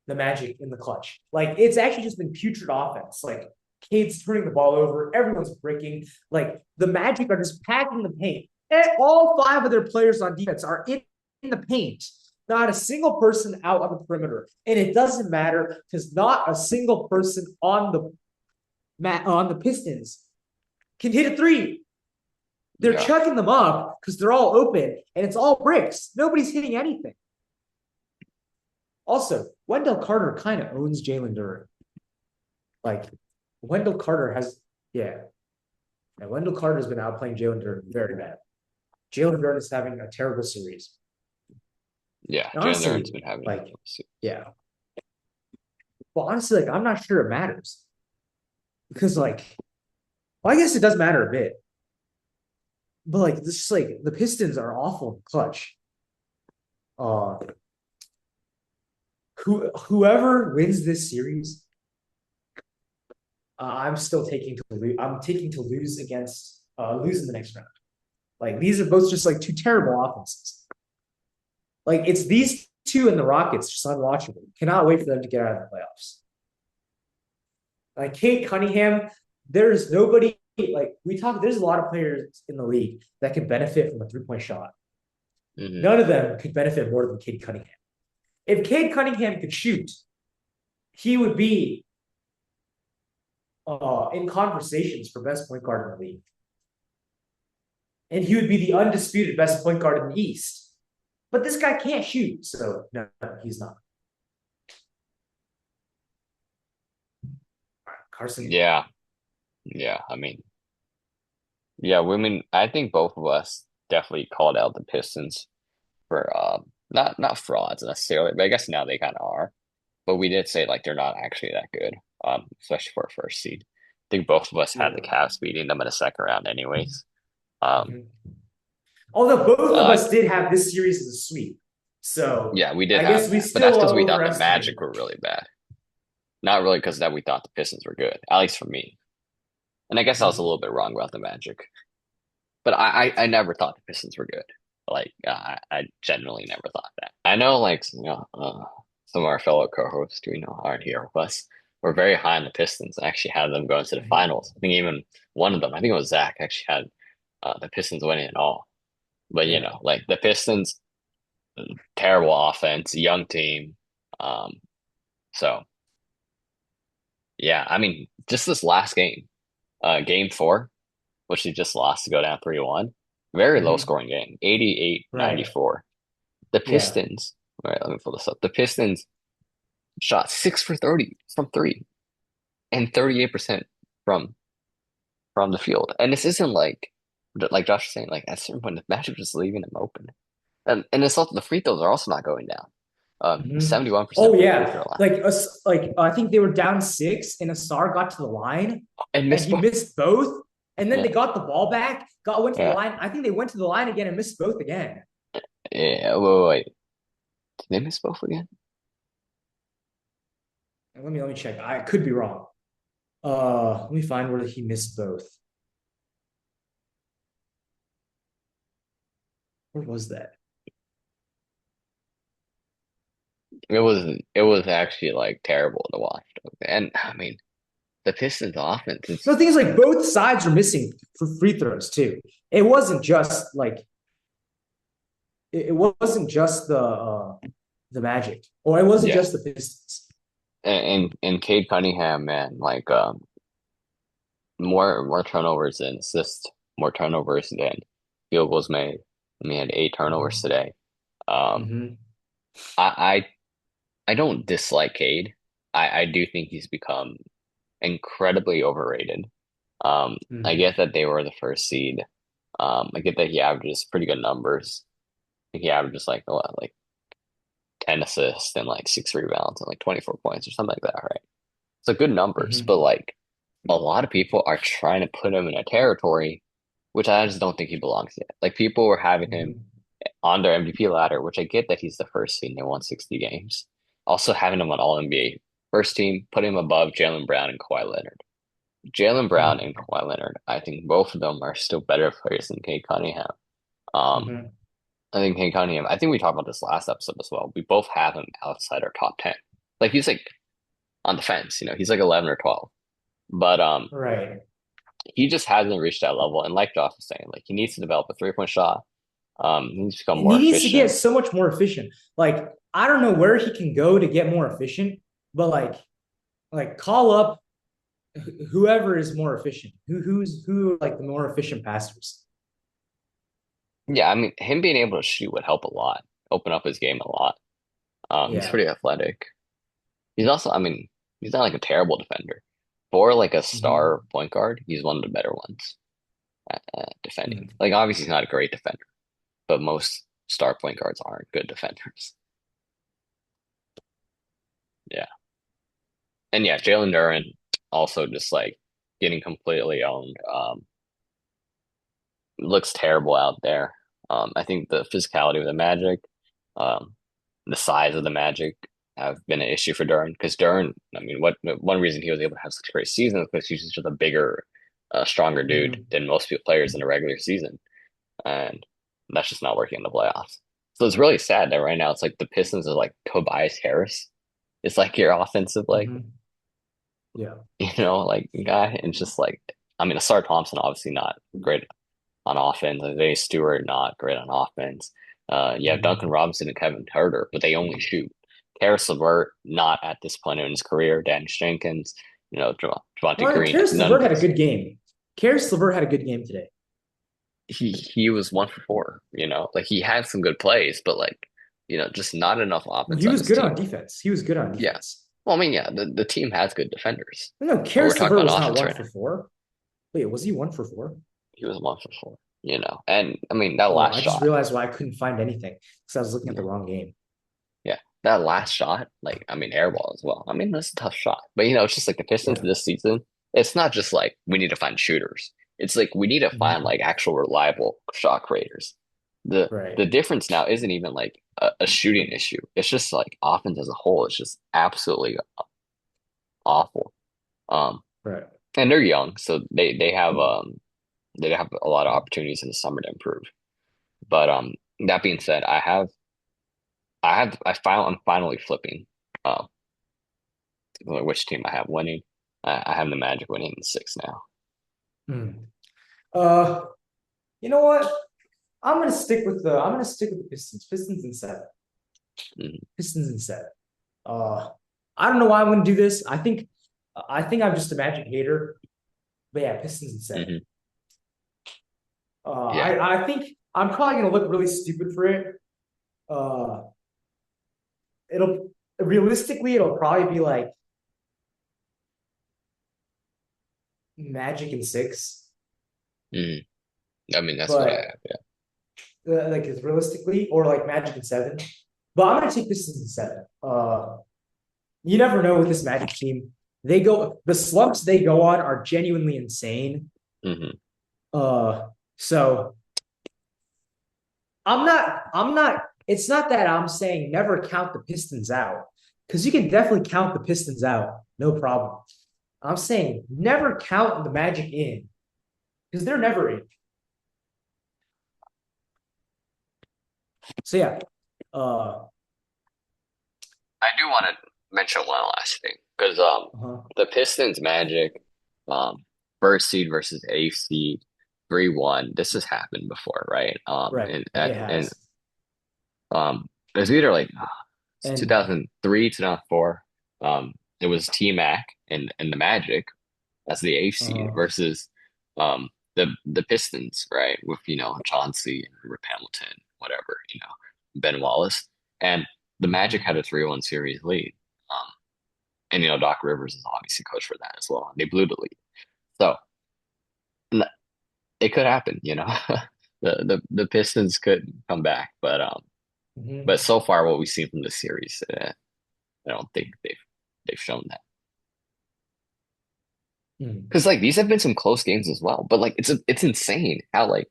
Magic in the clutch. Like it's actually just been putrid offense. Like Cade's turning the ball over, everyone's breaking. Like the Magic are just packing the paint. And all five of their players on defense are in the paint. Not a single person out on the perimeter. And it doesn't matter because not a single person on the Pistons can hit a three. They're Yeah. chucking them up because they're all open and it's all bricks. Nobody's hitting anything. Also, Wendell Carter kind of owns Jalen Duren. Like, Wendell Carter has, yeah. And Wendell Carter has been outplaying Jalen Duren very bad. Jalen Duren is having a terrible series. Yeah. And Jalen honestly, Duren's been having like, yeah. But honestly, like, I'm not sure it matters. Because, like, well, I guess it does matter a bit. But, like, this is like, the Pistons are awful in clutch. Whoever wins this series, I'm still taking to lose. I'm taking to lose against lose in the next round. Like these are both just like two terrible offenses. Like it's these two and the Rockets just unwatchable. Cannot wait for them to get out of the playoffs. Like Kate Cunningham, there's nobody like we talk. There's a lot of players in the league that could benefit from a 3-point shot. Mm-hmm. None of them could benefit more than Kate Cunningham. If Kate Cunningham could shoot, he would be in conversations for best point guard in the league. And he would be the undisputed best point guard in the East. But this guy can't shoot, so no, he's not. Carson. Yeah. Yeah. I mean, yeah, women, I think both of us definitely called out the Pistons for not frauds necessarily, but I guess now they kind of are. But we did say like they're not actually that good, especially for a first seed. I think both of us had the Cavs beating them in the second round anyways. Although both of us did have this series as a sweep. So yeah, we did I guess we that. still But that's because we thought the overestimated. Magic were really bad. Not really because that we thought the Pistons were good, at least for me. And I guess I was a little bit wrong about the Magic. But I never thought the Pistons were good. Like I genuinely never thought that. I know like some of our fellow co-hosts aren't here with us. We're very high on the Pistons. I actually had them going to the finals. I think even one of them, I think it was Zach, actually had the Pistons winning it all. But you know, like the Pistons, terrible offense, young team. So yeah, I mean, just this last game, game 4, which they just lost to go down 3-1. Very low scoring game, 88-94. The Pistons, all right, let me pull this up. The Pistons shot 6 for 30 from 3 and 38% from the field. And this isn't like Josh was saying, like at a certain point the Magic just leaving them open. And it's also the free throws are also not going down. 71%. Oh yeah, like I think they were down 6, and Asar got to the line, and he missed both, and then they got the ball back, went to the line. I think they went to the line again and missed both again. Yeah, wait. Did they miss both again? Let me check. I could be wrong. Let me find where he missed both. Where was that? It was actually like terrible to watch. And I mean, the Pistons offense. The thing is, like both sides are missing for free throws too. It wasn't just like it wasn't just the Magic, or it wasn't just the Pistons. and Cade Cunningham, man, like more turnovers than assists, more turnovers than field goals made. I mean, he had 8 turnovers Mhm. today. Um, Mhm. I I don't dislike Cade. I do think he's become incredibly overrated. I Mhm. get that they were the first seed. I get that he averages pretty good numbers. I think he averages like what, like 10 assists and like 6 rebounds and like 24 points or something like that, right? So good numbers, but Mhm. like a lot of people are trying to put him in a territory which I just don't think he belongs yet. Like people were having him Mhm. on their MVP ladder, which I get that he's the first seed and they won 60 games. Also having him on All NBA first team, put him above Jaylen Brown and Kawhi Leonard. Jaylen Brown and Mhm. Kawhi Leonard, I think both of them are still better players than Cade Cunningham. Um, Mhm. I think Cade Cunningham, I think we talked about this last episode as well. We both have him outside our top 10. Like he's like on the fence, he's like 11 or 12. But Right. he just hasn't reached that level. And like Josh was saying, like he needs to develop a 3-point shot. He needs to become And more he needs to get efficient. so much more efficient. Like, I don't know where he can go to get more efficient, but like call up whoever is more efficient. Who are like the more efficient passers. Yeah, I mean, him being able to shoot would help a lot, open up his game a lot. He's Yeah. pretty athletic. He's also, I mean, he's not like a terrible defender. For like a Mhm. star point guard, he's one of the better ones at defending. Mhm. Like, obviously, he's not a great defender, but most star point guards aren't good defenders. Yeah. And yeah, Jalen Duren also just like getting completely owned. Looks terrible out there. I think the physicality of the Magic, um, the size of the Magic have been an issue for Duren because Duren, I mean, what one reason he was able to have such a great season is because he's just a bigger, stronger dude Mhm. than most players in a regular season, and that's just not working in the playoffs. So it's really sad that right now it's like the Pistons are like Tobias Harris. It's like your offensive, like Mhm. Yeah. like guy, and just like I mean, Asar Thompson obviously not great on offense. Isaiah Stewart, not great on offense. You have Duncan Mhm. Robinson and Kevin Huerter, but they only shoot. Karis LeVert, not at this point in his career. Dennis Jenkins, Javante Well, Green, like Karis none of LeVert had a these. good game. Karis LeVert had a good game today. He was 1 for 4. Like he had some good plays, but like just not enough Well, offense he on was his good team. on defense. He was good on Yeah. defense. Well, I mean, yeah, the team has good defenders, No, but we're Karis talking LeVert about was not offense one right for now. four. Wait, was he 1 for 4? He was 1 for 4. And I mean that Oh, last I just shot. realized why I couldn't find anything because I was looking at the Yeah. wrong game. Yeah, that last shot, like I mean, airball as well. I mean, that's a tough shot, but it's just like the Pistons Yeah. this season. It's not just like we need to find shooters. It's like we need to find Mhm. like actual reliable shot creators. The Right. difference now isn't even like a shooting issue. It's just like offense as a whole is just absolutely awful. Um, Right. and they're young, so they have a lot of opportunities in the summer to improve. But that being said, I'm finally flipping. Um, which team I have winning. I have the Magic winning in 6 now. Mm. Uh, you know what? I'm gonna stick with the Pistons. Pistons in 7. Mhm. Pistons in 7. Uh, I don't know why I'm gonna do this. I think I'm just a Magic hater. But yeah, Pistons in 7. Mhm. Yeah. I think I'm probably gonna look really stupid for it. Uh, it'll realistically it'll probably be like Magic in 6, Mhm. I mean, that's what I but have. Yeah. like it's realistically or like Magic in 7. But I'm gonna take Pistons in 7. You never know with this Magic team. The slumps they go on are genuinely insane. Hmm. So I'm not it's not that I'm saying never count the Pistons out because you can definitely count the Pistons out, no problem. I'm saying never count the Magic in because they're never in. So yeah, uh, I do want to mention one last thing because uh-huh. the Pistons Magic um first seed versus eighth seed 3-1. This has happened before, right? Right, it And has, it was either like it's and 2003, 2004. it was T-Mac and the Magic as the eighth seed Uh, versus the Pistons, right? With Chauncey and Rip Hamilton, whatever, Ben Wallace. And the Magic had a 3-1 series lead. Um, and Doc Rivers is obviously coach for that as well. And they blew the lead. So it could happen. The Pistons could come back, but mhm. so far what we've seen from this series, I don't think they've shown that. Mm. Because like these have been some close games as well, but like it's insane how like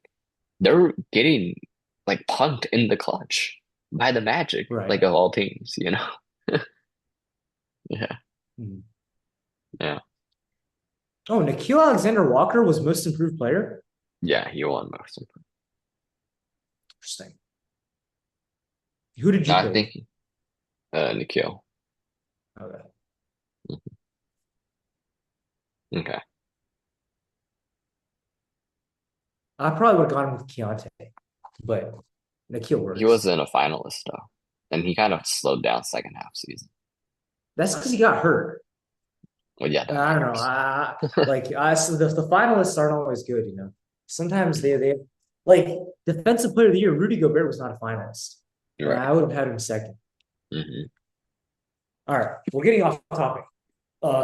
they're getting like punked in the clutch by the Magic, like Right. of all teams. Yeah, Mm. yeah, Oh, Nikhil Alexander Walker was most improved player. yeah. He won most improved. Interesting. Who did you I pick? think Nikhil. Okay. Okay, I probably would have gone with Keontae, but Nikhil he works. wasn't a finalist though, and he kind of slowed down second half season. That's because he got hurt. Well, yeah, that I don't know. matters. So the finalists aren't always good, you know. Sometimes they like defensive player of the year. Rudy Gobert was not a finalist, You're and right. I would have had him second. Hmm. All right, we're getting off topic.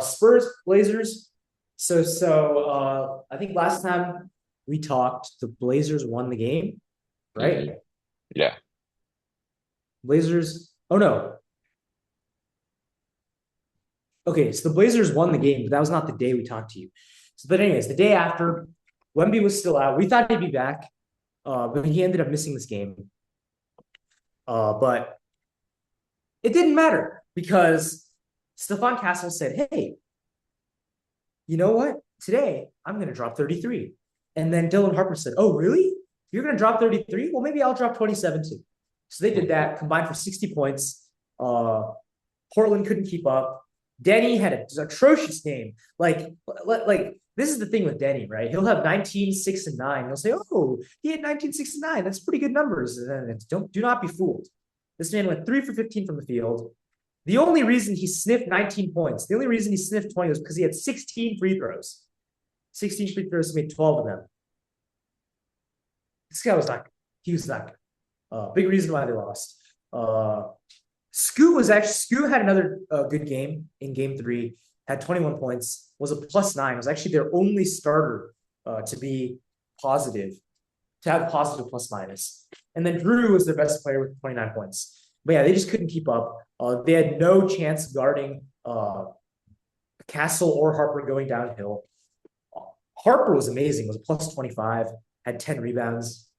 Spurs Blazers. I think last time we talked, the Blazers won the game, Hmm. right? Yeah. Blazers. Oh no. Okay, so the Blazers won the game, but that was not the day we talked to you. So, but anyways, the day after, Wemby was still out. We thought he'd be back, but he ended up missing this game. But it didn't matter because Stephon Castle said, "Hey, you know what? Today I'm going to drop 33." And then Dylan Harper said, "Oh, really? You're going to drop 33? Well, maybe I'll drop 27 too." So they did that, combined for 60 points. Uh, Portland couldn't keep up. Denny had an atrocious game. Like this is the thing with Denny, right? He'll have 19, 6, and 9. He'll say, "Oh, he had 19, 6, and 9. That's pretty good numbers." And then do not be fooled. This man went 3 for 15 from the field. The only reason he sniffed 19 points, the only reason he sniffed 20 was because he had 16 free throws. 16 free throws, he made 12 of them. This guy was not, he was not good. Big reason why they lost. Uh, Scoot had another good game in game three, had 21 points, was a +9, was actually their only starter to be positive, to have positive plus minus. And then Drew was their best player with 29 points. But yeah, they just couldn't keep up. They had no chance guarding Castle or Harper going downhill. Harper was amazing, was a +25, had 10 rebounds,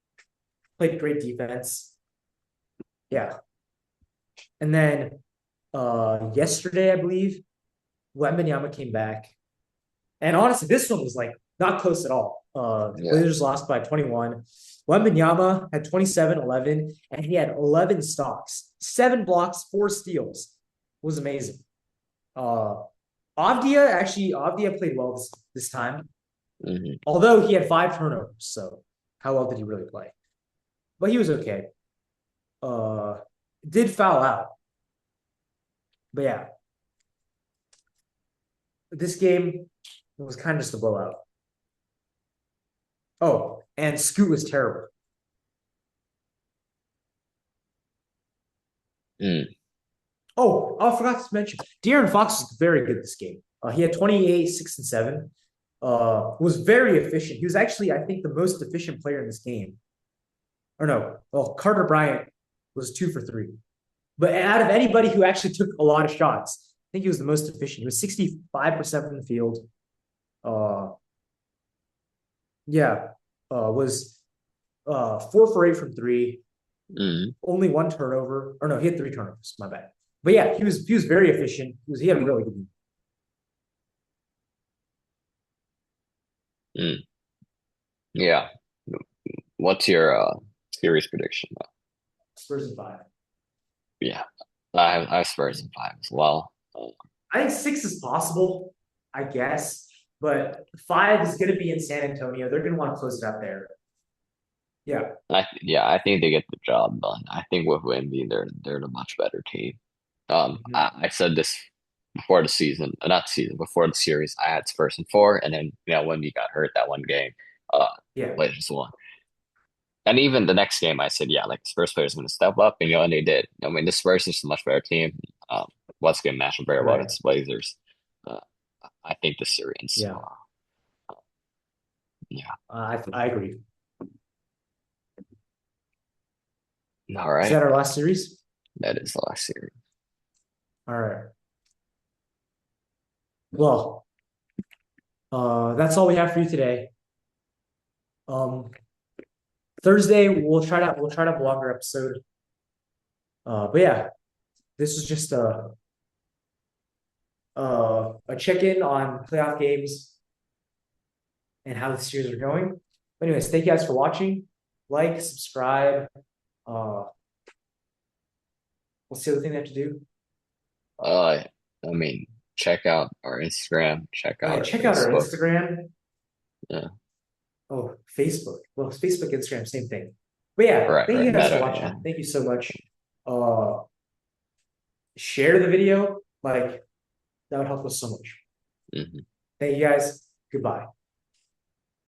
played great defense. Yeah. And then yesterday, I believe, Wembanyama came back. And honestly, this one was like not close at all. Yeah. Blazers lost by 21. Wembanyama had 27, 11, and he had 11 stocks, 7 blocks, 4 steals. It was amazing. Uh, Avdia played well this time, Hmm. although he had 5 turnovers. So how well did he really play? But he was okay. Uh, did foul out. But yeah, this game was kind of just a blowout. Oh, and Scoot was terrible. Mm. I forgot to mention, De'Aaron Fox was very good this game. He had 28, 6, and 7. Was very efficient. He was actually, I think, the most efficient player in this game. Or no, well, Carter Bryant was 2 for 3. But out of anybody who actually took a lot of shots, I think he was the most efficient. He was 65% from the field. Uh, yeah, was 4 for 8 from three. Mm. Only 1 turnover. Or no, he had 3 turnovers. My bad. But yeah, he was very efficient. He had a really good game. Mm. Yeah. What's your series prediction? Spurs in 5. Yeah, I have Spurs in five as well. I think 6 is possible, I guess, but 5 is going to be in San Antonio. They're going to want to close it out there. Yeah. I think they get the job done. I think with Wemby, they're a much better team. Mhm. I said this. before the season, not the season, before the series, I had Spurs in four, and then when he got hurt that one game, uh, Yeah, Blazers won. And even the next game, I said, yeah, like the Spurs players are going to step up, and they did. I mean, the Spurs is a much better team. Was going to match up very well right. against the Blazers. Uh, I think the series, Yeah, yeah. I agree. All Is right, that our last series? that is the last series. All right. Well, that's all we have for you today. Um, Thursday we'll try to have a longer episode. But yeah, this was just a check-in on playoff games and how the series are going. But anyways, thank you guys for watching. Like, subscribe. Uh, what's the other thing they have to do? Uh, I mean, check out our Instagram, check Oh out yeah, our check out our Facebook. Instagram. Yeah, Oh, Facebook. Well, it's Facebook, Instagram, same thing. But yeah, right, thank right. you guys for Meta, yeah. watching. Thank you so much. Uh, share the video. Like that would help us so much. Mhm. Thank you guys. Goodbye.